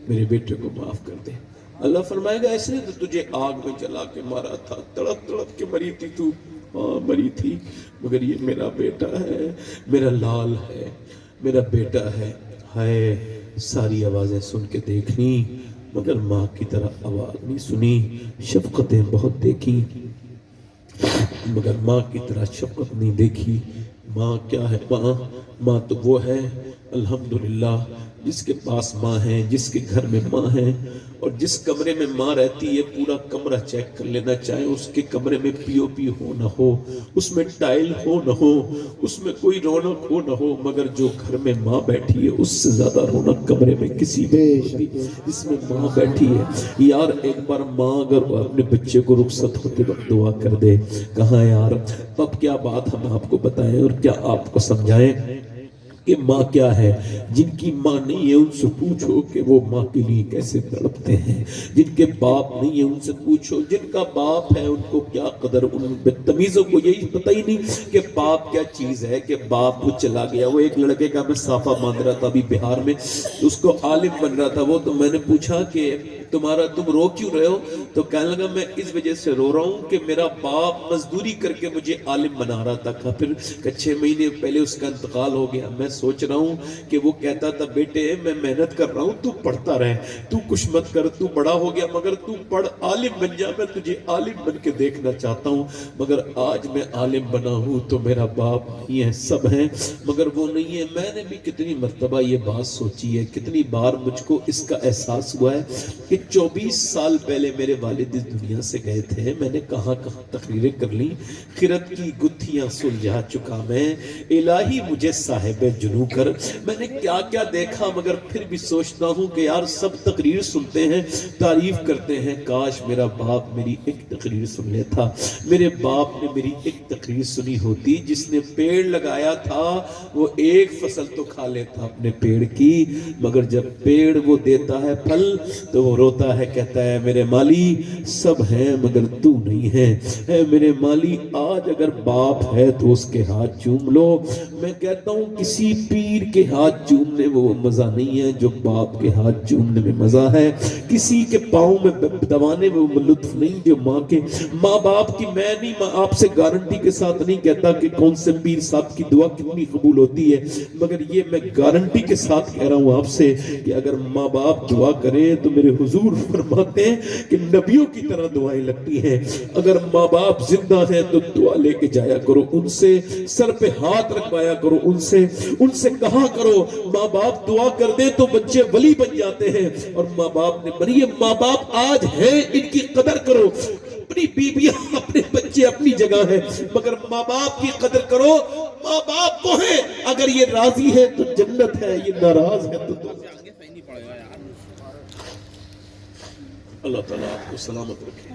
میرے بیٹے کو معاف کر دے۔ اللہ فرمائے گا ایسے تو تجھے آگ میں جلا کے مارا تھا، تڑپ تڑپ کے مری تھی تو، مری تھی، مگر یہ میرا بیٹا ہے، میرا لال ہے، میرا بیٹا ہے۔ ہائے، ساری آوازیں سن کے دیکھیں مگر ماں کی طرح آواز نہیں سنی، شفقتیں بہت دیکھی مگر ماں کی طرح شفقت نہیں دیکھی۔ ماں کیا ہے؟ ماں تو وہ ہے الحمدللہ جس کے پاس ماں ہے، جس کے گھر میں ماں ہے، اور جس کمرے میں ماں رہتی ہے پورا کمرہ چیک کر لینا، چاہے اس کے کمرے میں پی او پی ہو نہ ہو، اس میں ٹائل ہو نہ ہو، اس میں کوئی رونق ہو نہ ہو، مگر جو گھر میں ماں بیٹھی ہے اس سے زیادہ رونق کمرے میں کسی بھی ہوتی جس میں ماں بیٹھی ہے۔ یار ایک بار ماں اگر اپنے بچے کو رخصت ہوتے وقت دعا کر دے، کہاں یار اب کیا بات ہم آپ کو بتائیں اور کیا آپ کو سمجھائیں کہ ماں کیا ہے۔ جن کی ماں نہیں ہے ان سے پوچھو کہ وہ ماں کے لیے کیسے تڑپتے ہیں، جن کے باپ نہیں ہے ان سے پوچھو، جن کا باپ ہے ان کو کیا قدر، ان بدتمیزوں کو یہی پتہ ہی نہیں کہ باپ کیا چیز ہے، کہ باپ وہ چلا گیا۔ وہ ایک لڑکے کا میں صافہ باندھ رہا تھا ابھی بہار میں، اس کو عالم بن رہا تھا وہ، تو میں نے پوچھا کہ تم رو کیوں رہے ہو؟ تو کہنے لگا میں اس وجہ سے رو رہا ہوں کہ میرا باپ مزدوری کر کے مجھے عالم بنا رہا تھا، پھر 6 مہینے پہلے اس کا انتقال ہو گیا۔ میں سوچ رہا ہوں کہ وہ کہتا تھا بیٹے میں محنت کر رہا ہوں، تو پڑھتا رہے، تو کچھ مت کر، تو بڑا ہو گیا مگر تو پڑھ، عالم بن جا، میں تجھے عالم بن کے دیکھنا چاہتا ہوں۔ مگر آج میں عالم بنا ہوں تو میرا باپ نہیں ہے، سب ہیں مگر وہ نہیں ہے۔ میں نے بھی کتنی مرتبہ یہ بات سوچی ہے، کتنی بار مجھ کو اس کا احساس ہوا ہے کہ 24 سال پہلے میرے والد اس دنیا سے گئے تھے، میں نے کہاں کہاں تقریریں کر لی، خرد کی گتھیاں سلجھا چکا میں، الہی مجھے صاحب جنو کر، میں نے کیا کیا دیکھا، مگر پھر بھی سوچتا ہوں کہ یار سب تقریر سنتے ہیں، تعریف کرتے ہیں، کاش میرا باپ میری ایک تقریر سن لیتا، میرے باپ نے میری ایک تقریر سنی ہوتی، جس نے پیڑ لگایا تھا وہ ایک فصل تو کھا لیتا اپنے پیڑ کی، مگر جب پیڑ وہ دیتا ہے پھل تو وہ روتا ہے، کہتا ہے میرے مالی سب ہیں مگر تو نہیں ہے، اے میرے مالی آج اگر باپ ہے تو اس کے ہاتھ چوم لو۔ میں کہتا ہوں کسی پیر کے ہاتھ چومنے میں وہ مزہ نہیں ہے جو باپ کے ہاتھ چومنے میں مزہ ہے، کسی کے پاؤں میں دبانے میں وہ لطف نہیں جو ماں کے، ماں باپ کی۔ میں نہیں آپ سے گارنٹی کے ساتھ نہیں کہتا کہ کون سے پیر صاحب کی دعا کتنی قبول ہوتی ہے، مگر یہ میں گارنٹی کے ساتھ کہہ رہا ہوں آپ سے کہ اگر ماں باپ دعا کریں تو میرے حضور فرماتے ہیں کہ نبیوں کی طرح دعائیں لگتی ہیں۔ اگر ماں باپ زندہ ہیں تو دعا لے کے جایا کرو ان سے، سر پہ ہاتھ رکھوایا کرو ان سے، ان سے کہا کرو ماں باپ دعا کر دے تو بچے ولی بن جاتے ہیں، اور ماں باپ نے بنی ہے، ماں باپ آج ہیں ان کی قدر کرو، اپنی بیویاں اپنے بچے اپنی جگہ ہیں، مگر ماں باپ کی قدر کرو، ماں باپ وہ ہیں، اگر یہ راضی ہے تو جنت ہے، یہ ناراض ہے تو اللہ تعالیٰ آپ کو سلامت رکھے۔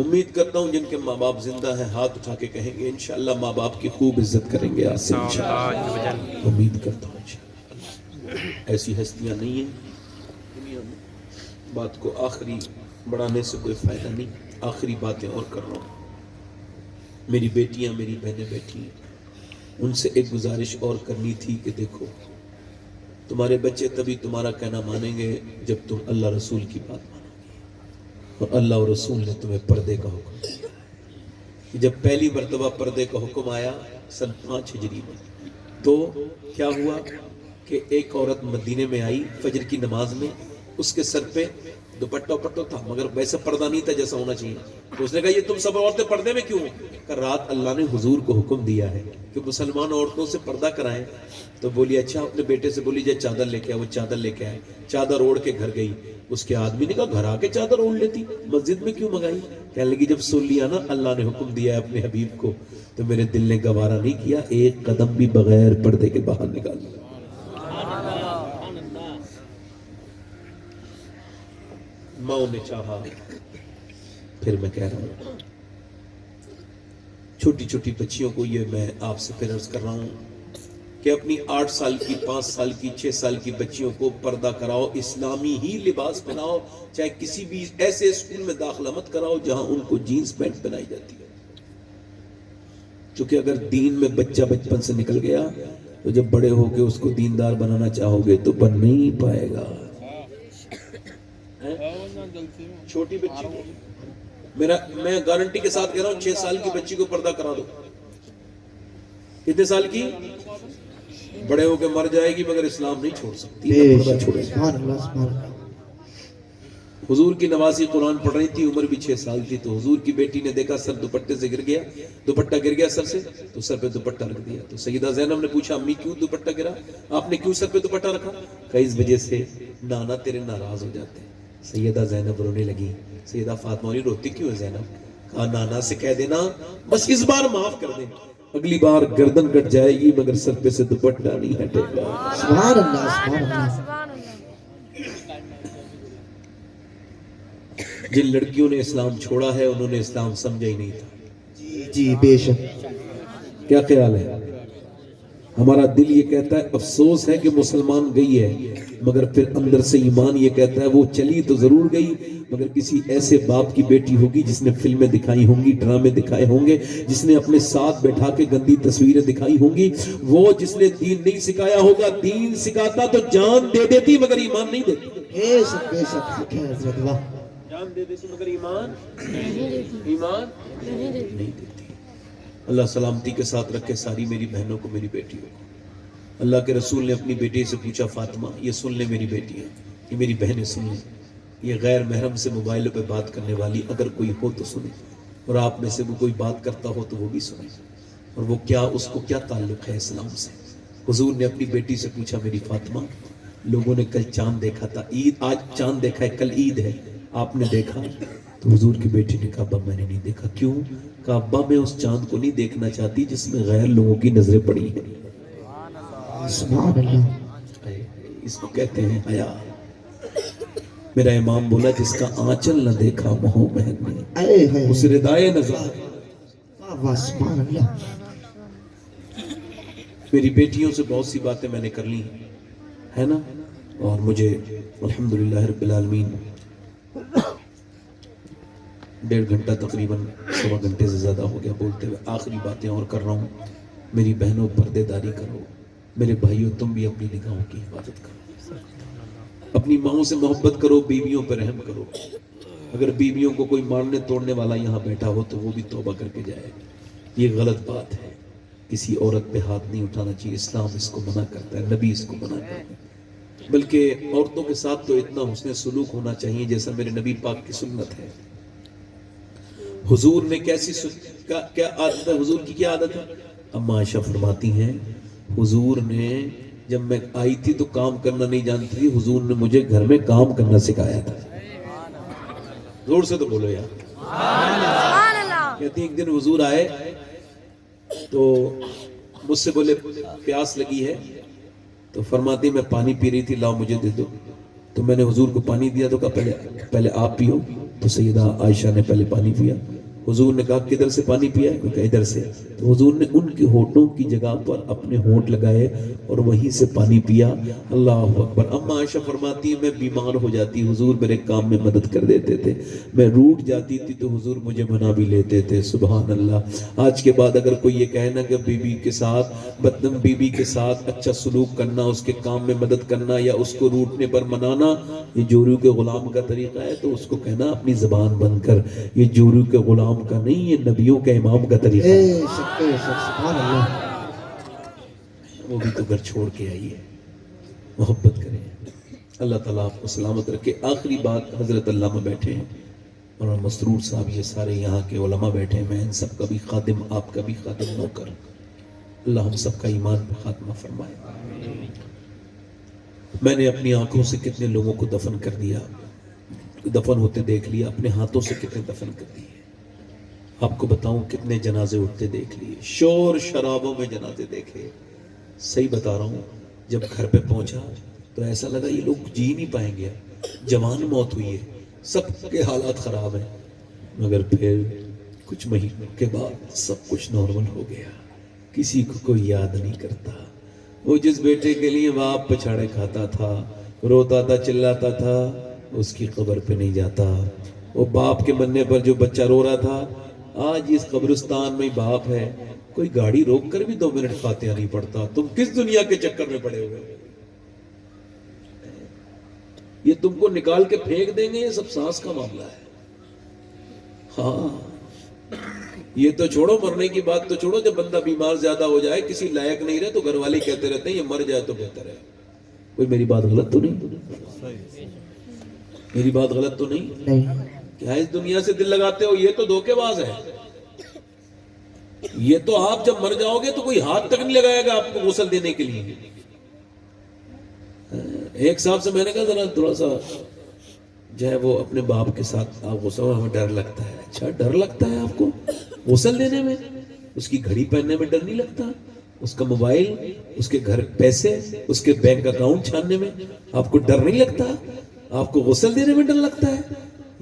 امید کرتا ہوں جن کے ماں باپ زندہ ہیں ہاتھ اٹھا کے کہیں گے انشاءاللہ ماں باپ کی خوب عزت کریں گے آج سے انشاءاللہ، امید کرتا ہوں انشاءاللہ۔ ایسی ہستیاں نہیں ہیں دنیا میں، بات کو آخری بڑھانے سے کوئی فائدہ نہیں، آخری باتیں اور کر رہا ہوں۔ میری بیٹیاں میری بہنیں بیٹھی ہیں، ان سے ایک گزارش اور کرنی تھی کہ دیکھو تمہارے بچے تبھی تمہارا کہنا مانیں گے جب تم اللہ رسول کی بات مانو گے، اور اللہ اور رسول نے تمہیں پردے کا حکم دیا۔ جب پہلی مرتبہ پردے کا حکم آیا سن 5 ہجری میں، تو کیا ہوا کہ ایک عورت مدینے میں آئی فجر کی نماز میں، اس کے سر پہ دوپٹہ پٹو تھا مگر ویسا پردہ نہیں تھا جیسا ہونا چاہیے، تو اس نے کہا یہ تم سب عورتیں پردے میں کیوں ہو؟ کہ رات اللہ نے حضور کو حکم دیا ہے کہ مسلمان عورتوں سے پردہ کرائیں، تو بولی اچھا، اپنے بیٹے سے بولی جائے چادر لے کے آئے، وہ چادر لے کے آئے، چادر اوڑھ کے گھر گئی، اس کے آدمی نے کہا گھر آ کے چادر اوڑھ لیتی، مسجد میں کیوں منگائی؟ کہنے لگی جب سن لیا نا اللہ نے حکم دیا ہے اپنے حبیب کو، تو میرے دل نے گوارا نہیں کیا ایک قدم بھی بغیر پردے کے باہر نکال لیا۔ ماں نے چاہا، پھر میں کہہ رہا ہوں چھوٹی چھوٹی بچیوں کو یہ میں آپ سے پھر عرض کر رہا ہوں کہ اپنی 8 سال کی 5 سال کی 6 سال کی بچیوں کو پردہ کراؤ، اسلامی ہی لباس پہناؤ، چاہے کسی بھی ایسے اسکول میں داخلہ مت کراؤ جہاں ان کو جینز پینٹ پہنائی جاتی ہے، چونکہ اگر دین میں بچہ بچپن سے نکل گیا تو جب بڑے ہو کے اس کو دیندار بنانا چاہو گے تو بن نہیں پائے گا۔ چھوٹی بچی کو میں گارنٹی کے ساتھ کہہ رہا ہوں 6 سال کی بچی کو پردہ کرا دو، کتنے سال کی؟ بڑے ہو کے مر جائے گی مگر اسلام نہیں چھوڑ سکتی، پردہ چھوڑے گی۔ حضور کی نوازی قرآن پڑھ رہی تھی، عمر بھی 6 سال تھی، تو حضور کی بیٹی نے دیکھا سر دوپٹے سے گر گیا، دوپٹہ گر گیا سر سے، تو سر پہ دوپٹہ رکھ دیا، تو سیدہ زینب نے پوچھا امی کیوں دوپٹہ گرا، آپ نے کیوں سر پہ دوپٹہ رکھا؟ کہا اس وجہ سے نانا تیرے ناراض ہو جاتے ہیں۔ سیدہ زینب رونے لگی، سیدہ فاطمہ نے روتی کیوں ہے زینب؟ کہا نانا سے کہہ دینا بس اس بار معاف کر دیں، اگلی بار گردن کٹ جائے گی مگر سر پہ سے دوپٹہ نہیں ہٹے گا۔ سبحان اللہ، سبحان اللہ۔ سبحان اللہ۔ جن لڑکیوں نے اسلام چھوڑا ہے انہوں نے اسلام سمجھا ہی نہیں تھا۔ جی بے شک۔ کیا خیال ہے؟ ہمارا دل یہ کہتا ہے افسوس ہے کہ مسلمان گئی ہے، مگر پھر اندر سے ایمان یہ کہتا ہے وہ چلی تو ضرور گئی مگر کسی ایسے باپ کی بیٹی ہوگی جس نے فلمیں دکھائی ہوں گی، ڈرامے دکھائے ہوں گے، جس نے اپنے ساتھ بیٹھا کے گندی تصویریں دکھائی ہوں گی، وہ جس نے دین نہیں سکھایا ہوگا، دین سکھاتا تو جان دے دیتی مگر ایمان نہیں دیتی۔ بے شک بے شک، حق ہے حضرت، واہ۔ جان دے دیتی مگر ایمان نہیں دیتی۔ نہیں دیتی۔ اللہ سلامتی کے ساتھ رکھے ساری میری بہنوں کو، میری بیٹیوں کو۔ اللہ کے رسول نے اپنی بیٹی سے پوچھا فاطمہ یہ سن لے میری بیٹی ہے، یہ میری بہنیں سن لیں، یہ غیر محرم سے موبائل پہ بات کرنے والی اگر کوئی ہو تو سنے، اور آپ میں سے وہ کوئی بات کرتا ہو تو وہ بھی سنے، اور وہ کیا اس کو کیا تعلق ہے اسلام سے۔ حضور نے اپنی بیٹی سے پوچھا میری فاطمہ لوگوں نے کل چاند دیکھا تھا، عید آج چاند دیکھا ہے، کل عید ہے، آپ نے دیکھا؟ تو حضور کی بیٹی نے کہا ابا میں نے نہیں دیکھا۔ کیوں؟ کہا ابا میں اس چاند کو نہیں دیکھنا چاہتی جس میں غیر لوگوں کی نظریں پڑی ہیں۔ سبحان اللہ۔ اس کو کہتے ہیں حیا۔ میرا امام بولا جس کا آنچل نہ دیکھا مہو مہن نے، اے ہے اس ردائے نظر۔ واہ واہ، سبحان اللہ۔ میری بیٹیوں سے بہت سی باتیں میں نے کر لی ہے نا، اور مجھے الحمدللہ رب العالمین 1.5 گھنٹہ تقریباً 1.25 گھنٹے سے زیادہ ہو گیا بولتے ہوئے، آخری باتیں اور کر رہا ہوں۔ میری بہنوں پردے داری کرو، میرے بھائیوں تم بھی اپنی نگاہوں کی حفاظت کرو، اپنی ماؤں سے محبت کرو، بیویوں پر رحم کرو۔ اگر بیویوں کو کوئی مارنے توڑنے والا یہاں بیٹھا ہو تو وہ بھی توبہ کر کے جائے، یہ غلط بات ہے، کسی عورت پہ ہاتھ نہیں اٹھانا چاہیے، اسلام اس کو منع کرتا ہے، نبی اس کو منع کرتا ہے، بلکہ عورتوں کے ساتھ تو اتنا حسن سلوک ہونا چاہیے جیسا میرے نبی پاک کی سنت ہے۔ حضور نے کیا عادت ہے؟ حضور کی کیا عادت ہے؟ اما عائشہ فرماتی ہیں حضور نے جب میں آئی تھی تو کام کرنا نہیں جانتی تھی, حضور نے مجھے گھر میں کام کرنا سکھایا تھا. زور سے تو بولو یار. سبحان اللہ. کہتی ایک دن حضور آئے تو مجھ سے بولے پیاس لگی ہے, تو فرماتی میں پانی پی رہی تھی, لاؤ مجھے دے دو. تو میں نے حضور کو پانی دیا تو کہا پہلے آپ پیو. تو سیدہ عائشہ نے پہلے پانی پیا. حضور نے کہا کدھر سے پانی پیا ہے؟ کہا ادھر سے. تو حضور نے ان کے ہونٹوں کی جگہ پر اپنے ہونٹ لگائے اور وہیں سے پانی پیا. اللہ اکبر. اما عائشہ فرماتی ہے میں بیمار ہو جاتی, حضور میرے کام میں مدد کر دیتے تھے. میں روٹ جاتی تھی تو حضور مجھے منا بھی لیتے تھے. سبحان اللہ. آج کے بعد اگر کوئی یہ کہے نا کہ بیوی کے ساتھ بدنم بیوی کے ساتھ اچھا سلوک کرنا, اس کے کام میں مدد کرنا یا اس کو روٹنے پر منانا یہ جورو کے غلام کا طریقہ ہے, تو اس کو کہنا اپنی زبان بند کر, یہ جورو کے غلام کا نہیں, یہ نبیوں کے امام کا طریقہ ہے. سبحان اللہ. وہ بھی تو گھر چھوڑ کے آئی ہے. محبت کریں. اللہ تعالیٰ آپ کو سلامت رکھے. آخری بات, حضرت علامہ بیٹھے ہیں اور مسرور صاحب, یہ سارے یہاں کے علماء بیٹھے ہیں. میں ان سب کا بھی خادم, آپ کا بھی خادم نوکر. اللہ ہم سب کا ایمان پہ خاتمہ فرمائے. میں نے اپنی آنکھوں سے کتنے لوگوں کو دفن کر دیا, دفن ہوتے دیکھ لیا. اپنے ہاتھوں سے کتنے دفن کر دیے. آپ کو بتاؤں کتنے جنازے اٹھتے دیکھ لیے, شور شرابوں میں جنازے دیکھے. صحیح بتا رہا ہوں, جب گھر پہ پہنچا تو ایسا لگا یہ لوگ جی نہیں پائیں گے. جوان موت ہوئی ہے, سب کے حالات خراب ہیں, مگر پھر کچھ مہینوں کے بعد سب کچھ نارمل ہو گیا. کسی کو کوئی یاد نہیں کرتا. وہ جس بیٹے کے لیے باپ پچھاڑے کھاتا تھا, روتا تھا, چلاتا تھا, اس کی قبر پہ نہیں جاتا. وہ باپ کے مرنے پر جو بچہ رو رہا تھا, آج اس قبرستان میں باپ ہے, کوئی گاڑی روک کر بھی 2 منٹ فاتحہ نہیں پڑتا. تم کس دنیا کے چکر میں پڑے ہوئے ہو؟ یہ تم کو نکال کے پھینک دیں گے, یہ سب سانس کا معاملہ ہے. ہاں یہ تو چھوڑو, مرنے کی بات تو چھوڑو, جب بندہ بیمار زیادہ ہو جائے, کسی لائق نہیں رہے, تو گھر والے کہتے رہتے ہیں یہ مر جائے تو بہتر ہے. کوئی میری بات غلط تو نہیں؟ میری بات غلط تو نہیں؟ کیا اس دنیا سے دل لگاتے ہو؟ یہ تو دھوکے باز ہے. یہ تو آپ جب مر جاؤ گے تو کوئی ہاتھ تک نہیں لگائے گا آپ کو غسل دینے کے لیے. ایک صاحب سے میں نے کہا ذرا تھوڑا سا جو ہے وہ اپنے باپ کے ساتھ آپ غسل, ہمیں ڈر لگتا ہے. اچھا ڈر لگتا ہے آپ کو غسل دینے میں؟ اس کی گھڑی پہننے میں ڈر نہیں لگتا؟ اس کا موبائل, اس کے گھر پیسے, اس کے بینک اکاؤنٹ چھاننے میں آپ کو ڈر نہیں لگتا؟ آپ کو غسل دینے میں ڈر لگتا ہے؟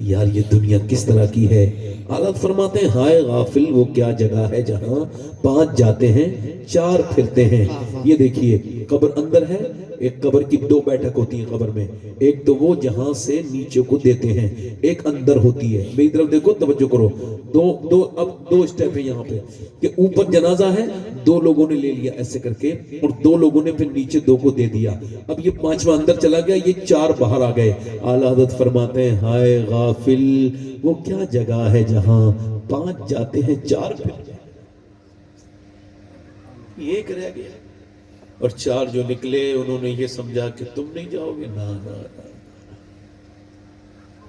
یار یہ دنیا کس طرح کی ہے. حالت فرماتے ہیں ہائے غافل وہ کیا جگہ ہے جہاں 5 جاتے ہیں 4 پھرتے ہیں. یہ دیکھیے قبر اندر ہے, ایک قبر کی 2 بیٹھک ہوتی ہیں قبر میں. ایک تو وہ جہاں سے نیچے کو دیتے ہیں, ایک اندر ہوتی ہے. میری طرف دیکھو, توجہ کرو. اب 2 اسٹیپ ہیں یہاں پہ کہ اوپر جنازہ ہے, 2 لوگوں نے لے لیا ایسے کر کے, اور 2 لوگوں نے پھر نیچے 2 کو دے دیا. اب یہ 5واں اندر چلا گیا, یہ 4 باہر آ گئے. اعلیٰ حضرت فرماتے ہیں ہائے غافل وہ کیا جگہ ہے جہاں 5 جاتے ہیں 4 پھر جائے. یہ ایک رہ گیا, اور 4 جو نکلے انہوں نے یہ سمجھا کہ تم نہیں جاؤ گے. نا نا نا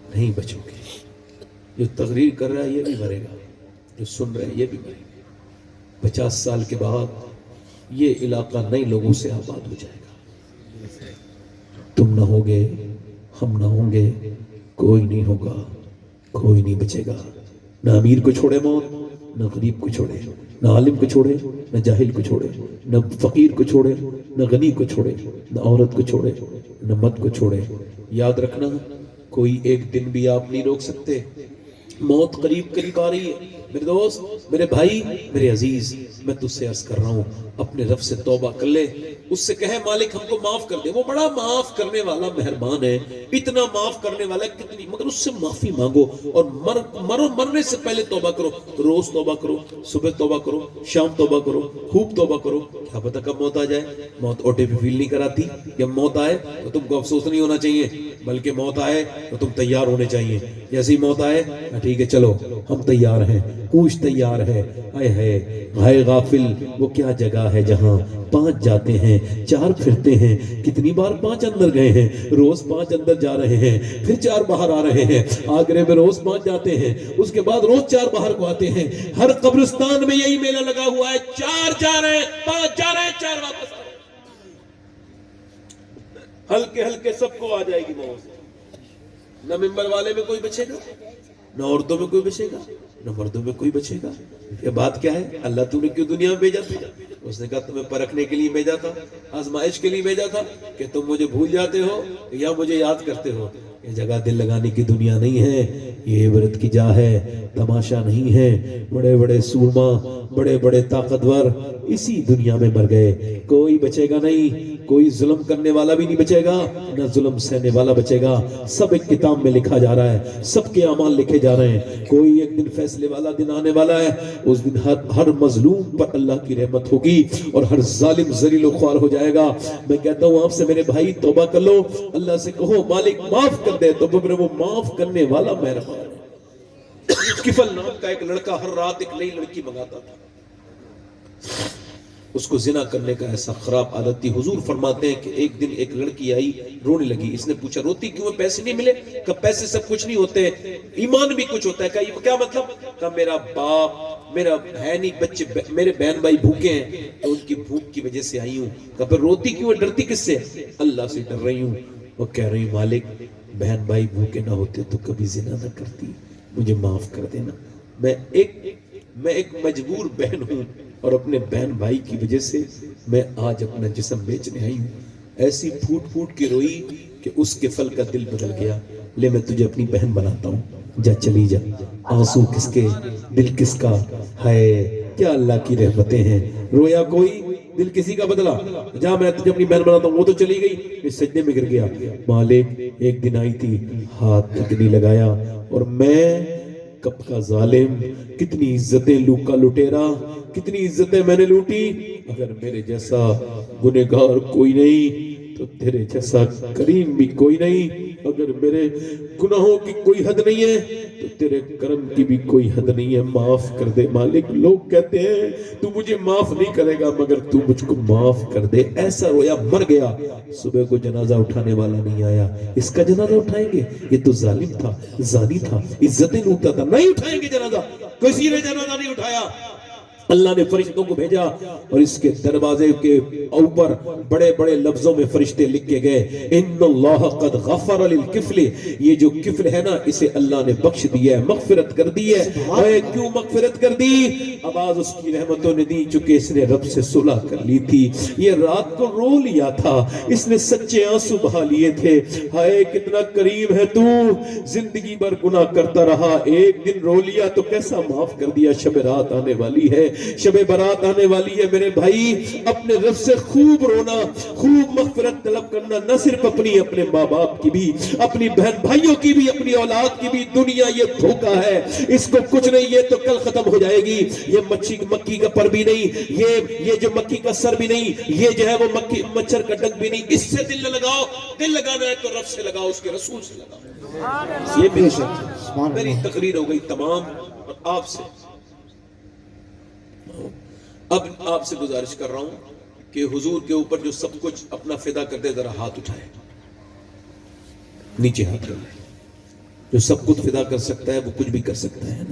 نہیں بچو گے. جو تقریر کر رہا ہے یہ بھی مرے گا, جو سن رہا ہے یہ بھی مرے گا. 50 سال کے بعد یہ علاقہ نئے لوگوں سے آباد ہو جائے گا. تم نہ ہوگے, ہم نہ ہوں گے, کوئی نہیں ہوگا, کوئی نہیں بچے گا. نہ امیر کو چھوڑے موت, نہ غریب کو چھوڑے, نہ عالم کو چھوڑے, نہ جاہل کو چھوڑے, نہ فقیر کو چھوڑے, نہ غنی کو چھوڑے, نہ عورت کو چھوڑے, نہ مرد کو چھوڑے. یاد رکھنا کوئی ایک دن بھی آپ نہیں روک سکتے. موت قریب قریب آ رہی ہے. میرے دوست, میرے بھائی, میرے عزیز, میں تجھ سے عرض کر رہا ہوں اپنے رب سے توبہ کر لے. اس سے کہے مالک ہم کو معاف کر دے. وہ بڑا معاف کرنے والا مہربان ہے, اتنا معاف کرنے والا کتنی, مگر اس سے معافی مانگو اور مرنے سے پہلے توبہ کرو. روز توبہ کرو, صبح توبہ کرو, شام توبہ کرو, خوب توبہ کرو. کیا پتہ کب موت آ جائے. موت اوٹے پہ فیل نہیں کراتی. جب موت آئے تو تم کو افسوس نہیں ہونا چاہیے, بلکہ موت آئے تو تم تیار ہونے چاہیے. جیسی موت آئے ٹھیک ہے چلو ہم تیار ہیں, کوش تیار ہے. ہائے غافل وہ کیا جگہ ہے جہاں 5 جاتے ہیں 4 پھرتے ہیں. کتنی بار 5 اندر گئے ہیں, روز 5 اندر جا رہے ہیں, پھر 4 باہر آ رہے ہیں. آگرے میں روز 5 جاتے ہیں, اس کے بعد روز 4 باہر کو آتے ہیں. ہر قبرستان میں یہی میلہ لگا ہوا ہے. 4 جا رہے ہیں, 5 جا رہے ہیں, 4 واپس. ہلکے ہلکے سب کو آ جائے گی موت. نہ ممبر والے میں کوئی بچے گا, نہ عورتوں میں کوئی بچے گا, نہ مردوں میں کوئی بچے گا. یہ بات کیا ہے؟ اللہ تو نے کیوں دنیا میں بھیجا تھا؟ اس نے کہا تمہیں پرکھنے کے لیے بھیجا تھا, آزمائش کے لیے بھیجا تھا کہ تم مجھے بھول جاتے ہو یا مجھے یاد کرتے ہو. یہ جگہ دل لگانے کی دنیا نہیں ہے, یہ عبرت کی جا ہے, تماشا نہیں ہے. بڑے بڑے سورما, بڑے بڑے طاقتور اسی دنیا میں مر گئے. کوئی بچے گا نہیں, کوئی ظلم کرنے والا بھی نہیں بچے گا, نہ ظلم سہنے والا بچے گا. سب ایک کتاب میں لکھا جا رہا ہے, سب کے اعمال لکھے جا رہے ہیں. کوئی ایک دن فیصلے والا دن آنے والا ہے, اس دن ہر مظلوم پر اللہ کی رحمت ہوگی اور ہر ظالم ذلیل و خوار ہو جائے گا. میں کہتا ہوں آپ سے میرے بھائی توبہ کر لو, اللہ سے کہو مالک معاف کر دے, تو وہ معاف کرنے والا مہربان ہے. کفل نام کا ایک لڑکا ہر رات ایک نئی لڑکی منگاتا تھا. اس کو زنا کرنے کا ایسا خراب عادت تھی. حضور فرماتے ہیں کہ ایک دن ایک لڑکی آئی, رونے لگی. اس نے پوچھا روتی کیوں ہے؟ پیسے نہیں ملے؟ کہ پیسے سب کچھ نہیں ہوتے, ایمان بھی کچھ ہوتا ہے. کہ کیا مطلب؟ کہ میرا باپ میرا ہے نہیں, بچے میرے بہن بھائی بھوکے ہیں تو ان کی بھوک کی وجہ سے آئی ہوں. کہ پھر روتی کیوں ہے؟ ڈرتی کس سے؟ اللہ سے ڈر رہی ہوں. وہ کہہ رہی مالک بہن بھائی بھوکے نہ ہوتے تو کبھی زنا نہ کرتی, مجھے معاف کر دینا. میں ایک مجبور بہن ہوں اور اپنے بہن بھائی کی وجہ سے میں آج اپنا جسم بیچنے آئی ہوں. ایسی پھوٹ پھوٹ کے روئی کہ اس کے پھل کا دل بدل گیا. لے میں تجھے اپنی بہن بناتا ہوں, جا چلی جا. آنسو کس کے, دل کس کا ہے؟ کیا اللہ کی رحمتیں ہیں. رویا کوئی, دل کسی کا بدلا. جا میں تجھے اپنی بہن بناتا ہوں. وہ تو چلی گئی, اس سجدے میں گر گیا. مالک ایک دن آئی تھی, ہاتھ تک نہیں لگایا, اور میں کب کا ظالم, کتنی عزتیں لوکا لٹیرا, کتنی عزتیں میں نے لوٹی. اگر میرے جیسا گنہگار کوئی نہیں تو تیرے جیسا کریم بھی کوئی نہیں. اگر میرے گناہوں کی کوئی حد نہیں ہے تو تیرے کرم کی بھی کوئی حد نہیں ہے. معاف کر دے مالک. لوگ کہتے ہیں تو مجھے معاف نہیں کرے گا, مگر تو مجھ کو معاف کر دے. ایسا رویا, مر گیا. صبح کو جنازہ اٹھانے والا نہیں آیا. اس کا جنازہ اٹھائیں گے؟ یہ تو ظالم تھا, زانی تھا, عزتیں لوٹتا تھا. نہیں اٹھائیں گے جنازہ, کسی نے جنازہ نہیں اٹھایا. اللہ نے فرشتوں کو بھیجا اور اس کے دروازے کے اوپر بڑے بڑے لفظوں میں فرشتے لکھ کے گئے, ان اللہ قد غفر للکفل. یہ جو کفل ہے نا, اسے اللہ نے بخش دیا ہے, مغفرت کر دی ہے. کیوں مغفرت کر دی؟ آواز اس کی رحمتوں نے دی, چونکہ اس نے رب سے صلح کر لی تھی. یہ رات کو رو لیا تھا, اس نے سچے آنسو بہا لیے تھے. ہائے کتنا کریم ہے تو, زندگی بھر گناہ کرتا رہا, ایک دن رو لیا تو کیسا معاف کر دیا. شب رات آنے والی ہے, شب برات آنے والی ہے. میرے بھائی اپنے رب سے خوب رونا, خوب مغفرت طلب کرنا, نہ صرف اپنے ماں باپ کی بھی, اپنی بہن بھائیوں کی بھی, اپنی اولاد کی بھی. دنیا یہ دھوکہ ہے, اس کو کچھ نہیں, یہ تو کل ختم ہو جائے گی. یہ مکھی کا پر بھی نہیں, یہ جو مکھی کا سر بھی نہیں, یہ جو ہے وہ مچھر کا ڈنک بھی نہیں. اس سے دل نہ لگاؤ. دل لگانا ہے تو رب سے لگاؤ, اس کے رسول سے لگاؤ. یہ میری تقریر ہو گئی تمام. اور آپ سے اب آپ سے گزارش کر رہا ہوں کہ حضور کے اوپر جو سب کچھ اپنا فدا کر دے, ذرا ہاتھ اٹھائے, نیچے ہاتھ کر لے. جو سب کچھ فدا کر سکتا ہے وہ کچھ بھی کر سکتا ہے.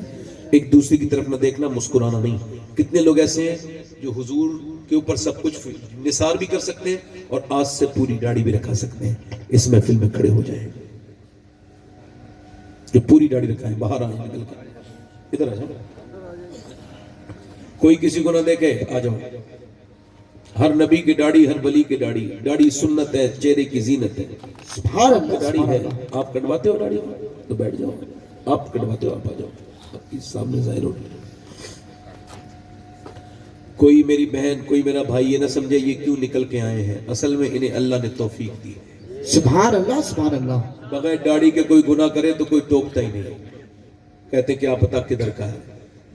ایک دوسرے کی طرف نہ دیکھنا, مسکرانا نہیں. کتنے لوگ ایسے ہیں جو حضور کے اوپر سب کچھ نثار بھی کر سکتے ہیں اور آج سے پوری داڑھی بھی رکھا سکتے ہیں. اس محفل میں کھڑے ہو جائیں. جو پوری داڑھی رکھا ہے باہر آئیں, نکل کر ادھر آ جاؤ. کوئی کسی کو نہ دیکھے, آ جاؤ. ہر نبی کی داڑھی, ہر ولی کی داڑھی. داڑھی سنت ہے, چہرے کی زینت ہے. سبحان اللہ. داڑھی ہے, آپ کٹواتے ہو داڑھی تو بیٹھ جاؤ. آپ کٹواتے ہو, آپ آ جاؤ, آپ کے سامنے ظاہر ہو. کوئی میری بہن, کوئی میرا بھائی یہ نہ سمجھے یہ کیوں نکل کے آئے ہیں. اصل میں انہیں اللہ نے توفیق دی. سبحان اللہ, سبحان اللہ. بغیر داڑھی کے کوئی گناہ کرے تو کوئی ٹوکتا ہی نہیں. کہتے کیا پتا کدھر کا ہے.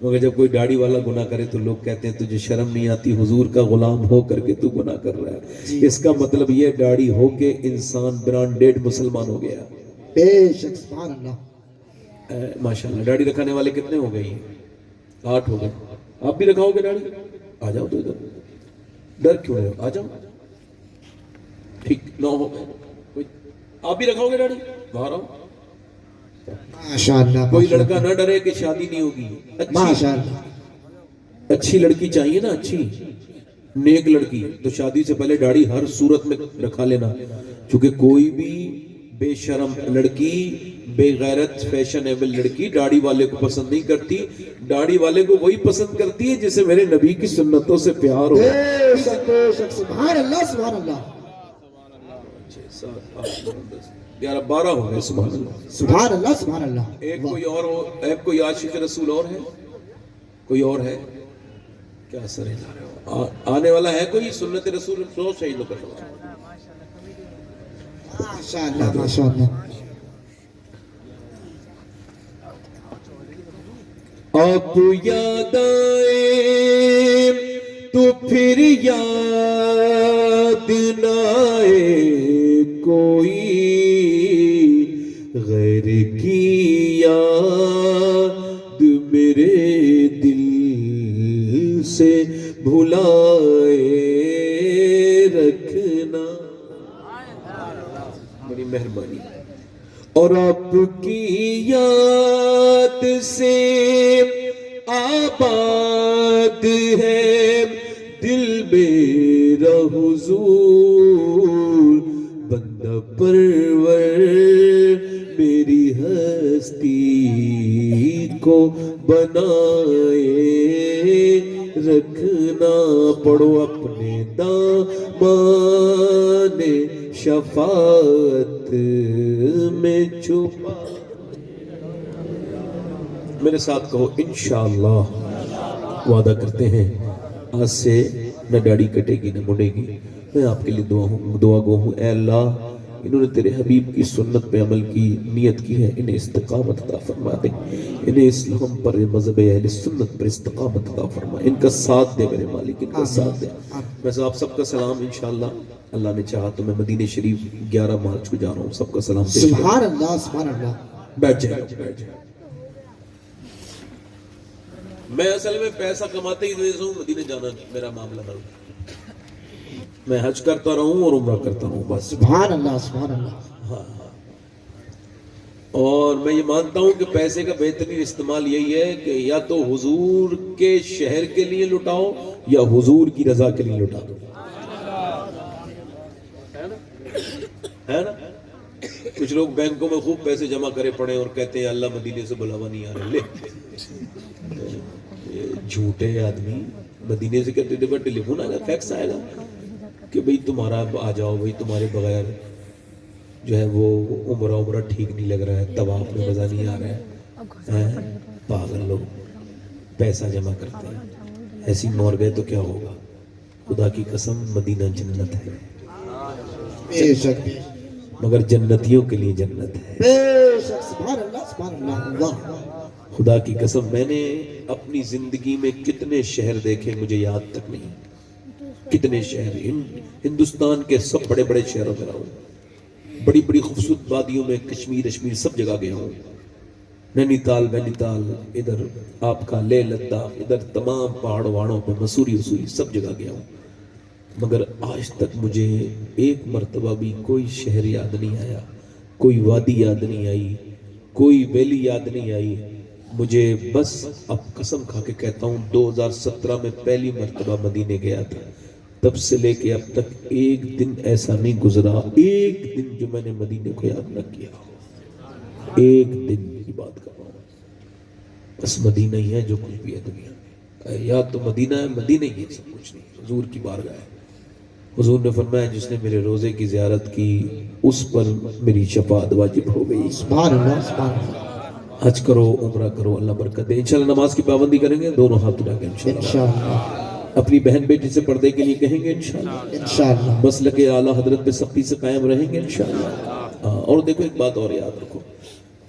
مگر جب کوئی داڑھی والا گناہ کرے تو لوگ کہتے ہیں تجھے شرم نہیں آتی, حضور کا غلام ہو کر کے تو گناہ کر رہا ہے. اس کا مطلب یہ داڑھی ہو کے انسان برانڈیڈ مسلمان ہو گیا. بے شک, سبحان اللہ. ماشاءاللہ. داڑھی رکھانے والے کتنے ہو گئی ہیں؟ 8 ہو گئے. آپ بھی رکھاؤ گے داڑھی؟ آ جاؤ تو ادھر. ڈر کیوں رہے ہو, آ جاؤ. ٹھیک 9 ہو گئے. آپ بھی رکھاؤ گے داڑھی؟ باہر آؤ. ماشاءاللہ. کوئی لڑکا نہ ڈرے کہ شادی نہیں ہوگی. ماشاءاللہ. اچھی لڑکی چاہیے نا, اچھی. نیک لڑکی تو شادی سے پہلے داڑھی ہر صورت میں رکھا لینا، چونکہ کوئی بھی بے شرم لڑکی، بے غیرت فیشنیبل لڑکی داڑھی والے کو پسند نہیں کرتی. داڑھی والے کو وہی پسند کرتی ہے جسے میرے نبی کی سنتوں سے پیار ہو. بے شک سبحان اللہ سبحان اللہ 11 12 ہو گئے. سبحان اللہ سبحان اللہ سبحان اللہ. ایک کوئی اور ہو، ایک کوئی عاشق رسول اور ہے، کوئی اور ہے کیا سر ہلا رہے ہو؟ آنے والا ہے کوئی سنت رسول سو شہید کر رہا ماشاءاللہ ماشاءاللہ. آپ یاد آئے تو پھر یاد نہ آئے کوئی، غیر کی یاد میرے دل سے بھلائے رکھنا. بڑی مہربانی. اور آپ کی یاد سے آباد ہے دل میرا حضور، بندہ پرور میری ہستی کو بنائے رکھنا. پڑھو اپنے دامان شفاعت میں چھپا. میرے ساتھ کہو انشاءاللہ. وعدہ کرتے ہیں آج سے نہ داڑھی کٹے گی نہ مڑے گی. میں آپ کے لیے دعا گو ہوں. اے اللہ انہوں نے تیرے حبیب کی سنت پہ عمل کی نیت کی ہے، انہیں استقامت عطا فرما دے. انہیں اسلام پر، مذہب اہل سنت پر استقامت عطا فرما. ان کا ساتھ دے میرے مالک، ان کا ساتھ دے. ویسے آپ سب کا سلام انشاءاللہ اللہ نے چاہا تو میں مدینہ شریف 11 مارچ کو جا رہا ہوں. سب کا سلام پیش کرتا ہوں. سبحان اللہ سبحان اللہ. بیٹھ جائے بیٹھ جائے. میں اصل میں پیسہ کماتے ہی ہوں، مدینہ جانا میرا معاملہ نہ ہو. میں حج کرتا رہوں اور عمرہ کرتا رہوں بس. سبحان اللہ سبحان اللہ. ہاں. اور میں یہ مانتا ہوں کہ پیسے کا بہترین استعمال یہی ہے کہ یا تو حضور کے شہر کے لیے لٹاؤ یا حضور کی رضا کے لیے لٹا دو. ہے نا؟ کچھ لوگ بینکوں میں خوب پیسے جمع کرے پڑے اور کہتے ہیں اللہ مدینے سے بلاوا نہیں آ رہا. لے جھوٹے آدمی. مدینے سے کہتے تھے ٹیلی فون آئے گا، فیکس آئے گا کہ بھئی تمہارا آ جاؤ، بھئی تمہارے بغیر جو ہے وہ عمرہ ٹھیک نہیں لگ رہا ہے، طواف میں مزہ نہیں آ رہا ہے. پاگل لوگ پیسہ جمع کرتے ہیں. ایسی مور گئے تو کیا ہوگا؟ خدا کی قسم مدینہ جنت ہے، بے شک مگر جنتیوں کے لیے جنت ہے. بے شک. سبحان اللہ سبحان اللہ. واہ. خدا کی قسم میں نے اپنی زندگی میں کتنے شہر دیکھے مجھے یاد تک نہیں. کتنے شہر ہندوستان کے سب بڑے بڑے شہروں میں رہا ہوں. بڑی بڑی خوبصورت وادیوں میں، کشمیر سب جگہ گیا ہوں. نینی تال ادھر آپ کا لیہ لداخ، ادھر تمام پہاڑوں وہاڑوں پہ مسوری سب جگہ گیا ہوں. مگر آج تک مجھے ایک مرتبہ بھی کوئی شہر یاد نہیں آیا، کوئی وادی یاد نہیں آئی، کوئی ویلی یاد نہیں آئی. مجھے بس اب قسم کھا کے کہتا ہوں 2017 میں پہلی مرتبہ مدینے گیا تھا. تب سے لے کے اب تک ایک دن ایسا نہیں گزرا، ایک دن جو میں نے مدینے کو یاد نہ کیا ہو. ایک دن کی بات کر رہا ہوں. بس مدینہ ہی ہے جو کچھ بھی ہے دنیا میں. یا تو مدینہ ہے، مدینہ ہی ہے، سب کچھ نہیں. حضور کی بارگاہ ہے. حضور نے فرمایا جس نے میرے روزے کی زیارت کی اس پر میری شفاعت واجب ہو گئی. سبحان اللہ سبحان اللہ. حج کرو، عمرہ کرو، اللہ برکت دے. انشاءاللہ نماز کی پابندی کریں گے، دونوں ہاتھ اٹھا کے انشاءاللہ. اپنی بہن بیٹی سے پردے کے لیے کہیں گے انشاءاللہ. انشاءاللہ. مسلک اعلیٰ حضرت پہ سختی سے قائم رہیں گے انشاءاللہ. اور دیکھو ایک بات اور یاد رکھو،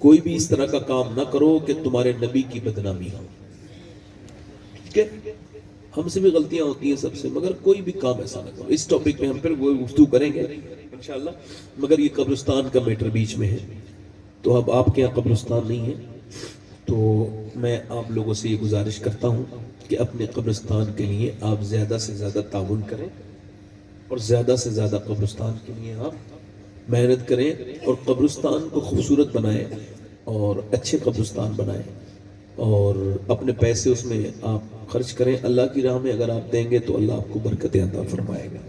کوئی بھی اس طرح کا کام نہ کرو کہ تمہارے نبی کی بدنامی ہو. ٹھیک ہے؟ ہم سے بھی غلطیاں ہوتی ہیں سب سے، مگر کوئی بھی کام ایسا نہ کرو. اس ٹاپک پہ ہم پھر گفتگو کریں گے انشاءاللہ. مگر یہ قبرستان کا میٹر بیچ میں ہے، تو اب آپ کے یہاں قبرستان نہیں ہے تو میں آپ لوگوں سے یہ گزارش کرتا ہوں کہ اپنے قبرستان کے لیے آپ زیادہ سے زیادہ تعاون کریں اور زیادہ سے زیادہ قبرستان کے لیے آپ محنت کریں اور قبرستان کو خوبصورت بنائیں اور اچھے قبرستان بنائیں اور اپنے پیسے اس میں آپ خرچ کریں اللہ کی راہ میں. اگر آپ دیں گے تو اللہ آپ کو برکتیں عطا فرمائے گا,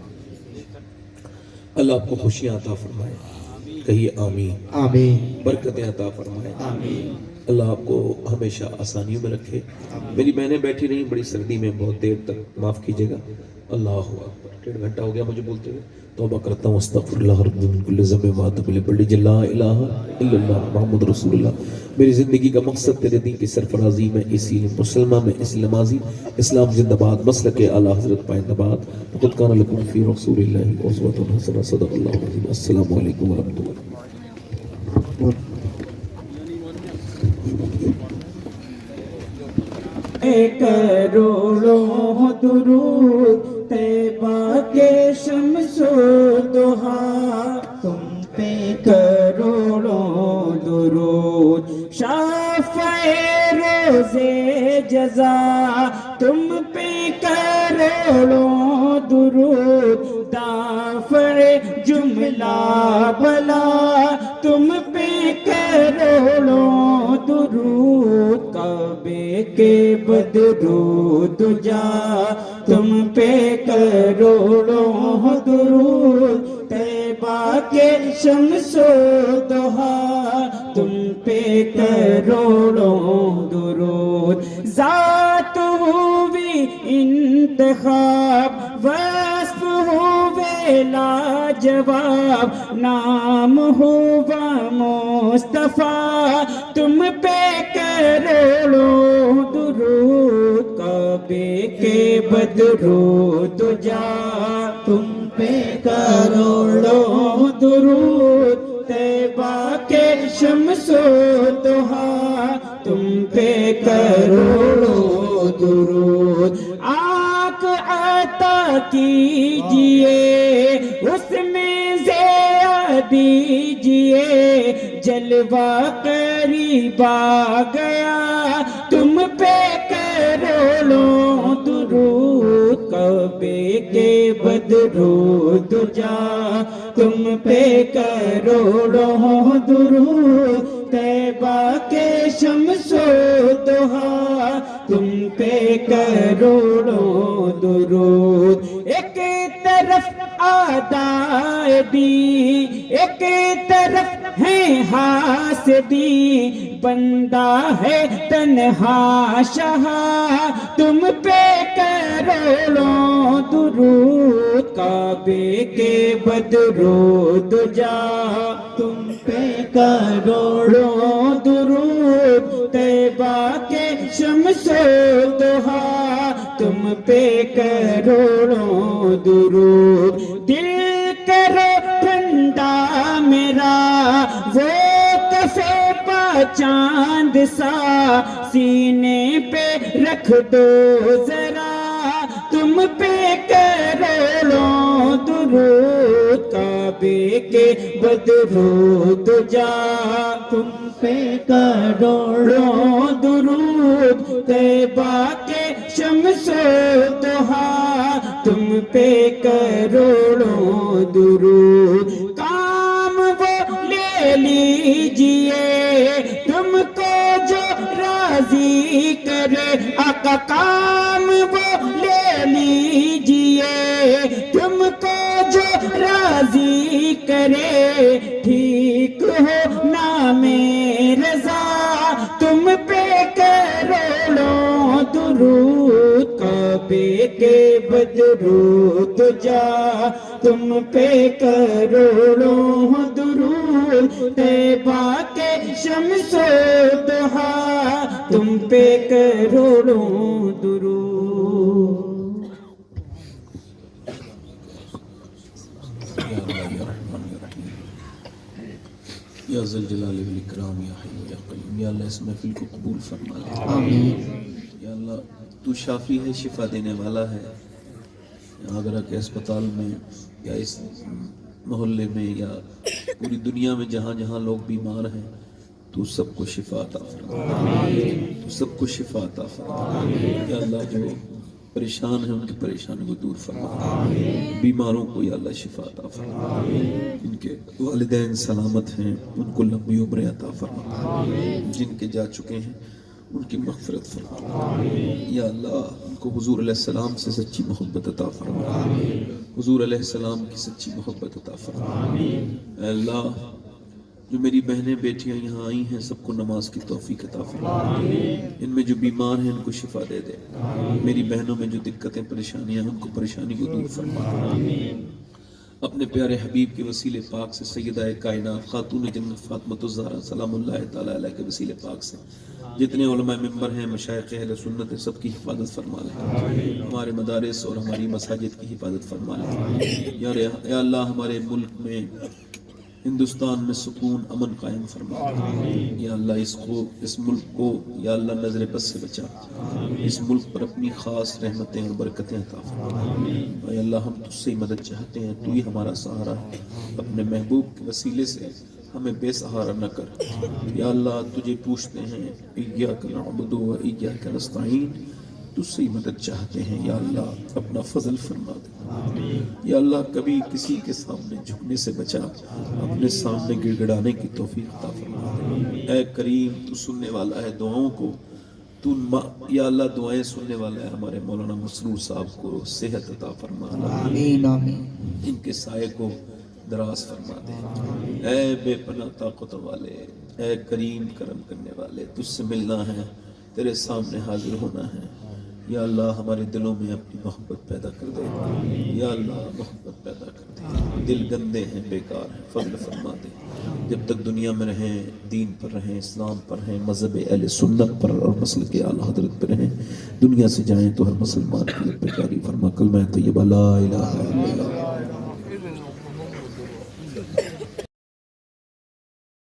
اللہ آپ کو خوشیاں عطا فرمائے گا. کہیے آمین. آمین. برکتیں عطا فرمائے. آمین. اللہ آپ کو ہمیشہ آسانیوں میں رکھے. میری بہنیں بیٹھی رہیں بڑی سردی میں بہت دیر تک, معاف کیجیے گا. اللہ اکبر, 1.5 گھنٹہ ہو گیا مجھے بولتے ہوئے. توبہ کرتا ہوں, استغفر اللہ رب من کل ذنب واتوب الیہ. پڑھ لیجیے لا الہ الا اللہ محمد رسول اللہ. میری زندگی کا مقصد تیرے دین کی سرفرازی میں, اسی مسلمہ میں اسلام آزی. اسلام زندہ باد, مسلک اعلیٰ حضرت پائندہ باد. لقد کان لکم فی رسول اللہ اسوۃ حسنہ. صدق اللہ العظیم. السلام علیکم ورحمۃ اللہ. کروڑوں درود طیبہ کے شمس و ضحیٰ تم پہ کروڑوں درود. شافع روز جزا تم پہ کروڑوں درود. دافع جملہ بلا تم پہ کروڑوں درود. کعبے کے بدرو دجا تم پہ کروڑوں درود. طیبہ کے شمس و ضحیٰ تم پہ کروڑوں درود. ذات ہوئی انتخاب, وصف ہوئے لاجواب, نام ہوا مصطفیٰ تم پہ کروڑوں درود. کعبے کے بدرو دجا تم پہ کروڑوں درود. طیبہ کے شمس و ضحیٰ تم پہ کروڑوں درود. آنکھ عطا کیجئے اس میں ضیاء دیجئے, جلوہ قریب آ گیا تم پہ کروڑوں درود. کعبے کے بدرو دجا تم پہ کروڑوں درود. طیبہ کے شمس و ضحیٰ تم پہ کروڑوں درود. ایک طرف آدائے بھی, ایک طرف ہے حاسدی, بندہ ہے تنہا شاہ تم پہ کروڑوں درود. کعبے کے بدرو دجا تم پہ کروڑوں درود. طیبہ کے شمس و ضحیٰ تم پہ کروڑوں درود. دل کرو ٹھنڈا میرا وہ کفے پا چاند سا, سینے پہ رکھ دو ذرا تم پہ کروڑوں درود. کعبے کے بدرو دجا تم پہ کروڑوں درود. طیبہ کے شمس و ضحیٰ تم پہ کروڑوں درود. کام وہ لے لیجئے تم کو جو راضی کرے آقا, کام وہ لے لیجئے تم کو جو راضی کرے. ٹھیک ہو نام رضا تم پہ کروڑوں درود. کعبے کے بدرو دجا تم پہ کروڑوں درود. طیبہ کے شمس و ضحیٰ تم پہ کروڑوں درود. یا ذل جلال والاکرام, یا حی یا قیوم. یا اللہ اس محفل کو قبول فرما لے. آمین. یا اللہ تو شافی ہے, شفا دینے والا ہے. آگرہ کے اسپتال میں یا اس محلے میں یا پوری دنیا میں جہاں جہاں لوگ بیمار ہیں تو سب کو شفا عطا فرما. تو سب کو شفا عطا فرما. یا اللہ جو پریشان ہیں ان کی پریشانی کو دور فرما. بیماروں کو یا اللہ شفا عطا فرما. ان کے والدین سلامت ہیں ان کو لمبی عمر عطا فرما. جن کے جا چکے ہیں ان کی مغفرت فرما. یا اللہ کو حضور علیہ السلام سے سچی محبت عطا فرما، حضور علیہ السلام کی سچی محبت عطا فرما۔ اے اللہ جو میری بہنیں بیٹیاں یہاں آئی ہیں سب کو نماز کی توفیق عطا فرما، ان میں جو بیمار ہیں ان کو شفا دے دے، میری بہنوں میں جو دقتیں پریشانیاں ہیں ان کو پریشانی کو دور فرما۔ اپنے پیارے حبیب کے وسیلے پاک سے سیدہ کائنات خاتون جنت فاطمۃ الزہرا سلام اللہ تعالیٰ علیہ کے وسیلے پاک سے جتنے علماء ممبر ہیں، مشائخ اہل سنت ہیں، سب کی حفاظت فرما لے، ہمارے مدارس اور ہماری مساجد کی حفاظت فرما لے۔ یا اللہ ہمارے ملک میں ہندوستان میں سکون امن قائم فرما، یا اللہ اس ملک کو یا اللہ نظر بد سے بچا، اس ملک پر اپنی خاص رحمتیں اور برکتیں عطا فرما۔ یا اللہ ہم تجھ سے مدد چاہتے ہیں، تو ہی ہمارا سہارا ہے، اپنے محبوب کے وسیلے سے ہمیں بے سہارا نہ کر۔ یا اللہ تجھے پوچھتے ہیں ایاک نعبد و ایاک نستعین، تجھ سے مدد چاہتے ہیں، یا اللہ اپنا فضل فرما دے۔ یا اللہ کبھی کسی کے سامنے جھکنے سے بچا، اپنے سامنے گڑ گڑانے کی توفیق عطا فرما دے۔ اے کریم تو سننے والا ہے دعاؤں کو، تو یا اللہ دعائیں سننے والا ہے، ہمارے مولانا مسرور صاحب کو صحت عطا فرما، آمین آمین۔ ان کے سائے کو دراز فرما دے۔ اے بے پناہ طاقت والے، اے کریم کرم کرنے والے، تجھ سے ملنا ہے، تیرے سامنے حاضر ہونا ہے، یا اللہ ہمارے دلوں میں اپنی محبت پیدا کر دے، یا اللہ محبت پیدا کر دے۔ دل گندے ہیں، بیکار ہیں، فضل فرما دے، جب تک دنیا میں رہیں دین پر رہیں، اسلام پر رہیں، مذہب اہل سنت پر اور مسلک اعلی حضرت پر رہیں، دنیا سے جائیں تو ہر مسلمان کی لب پہ جاری فرما کلمہ طیبہ لا الہ الا اللہ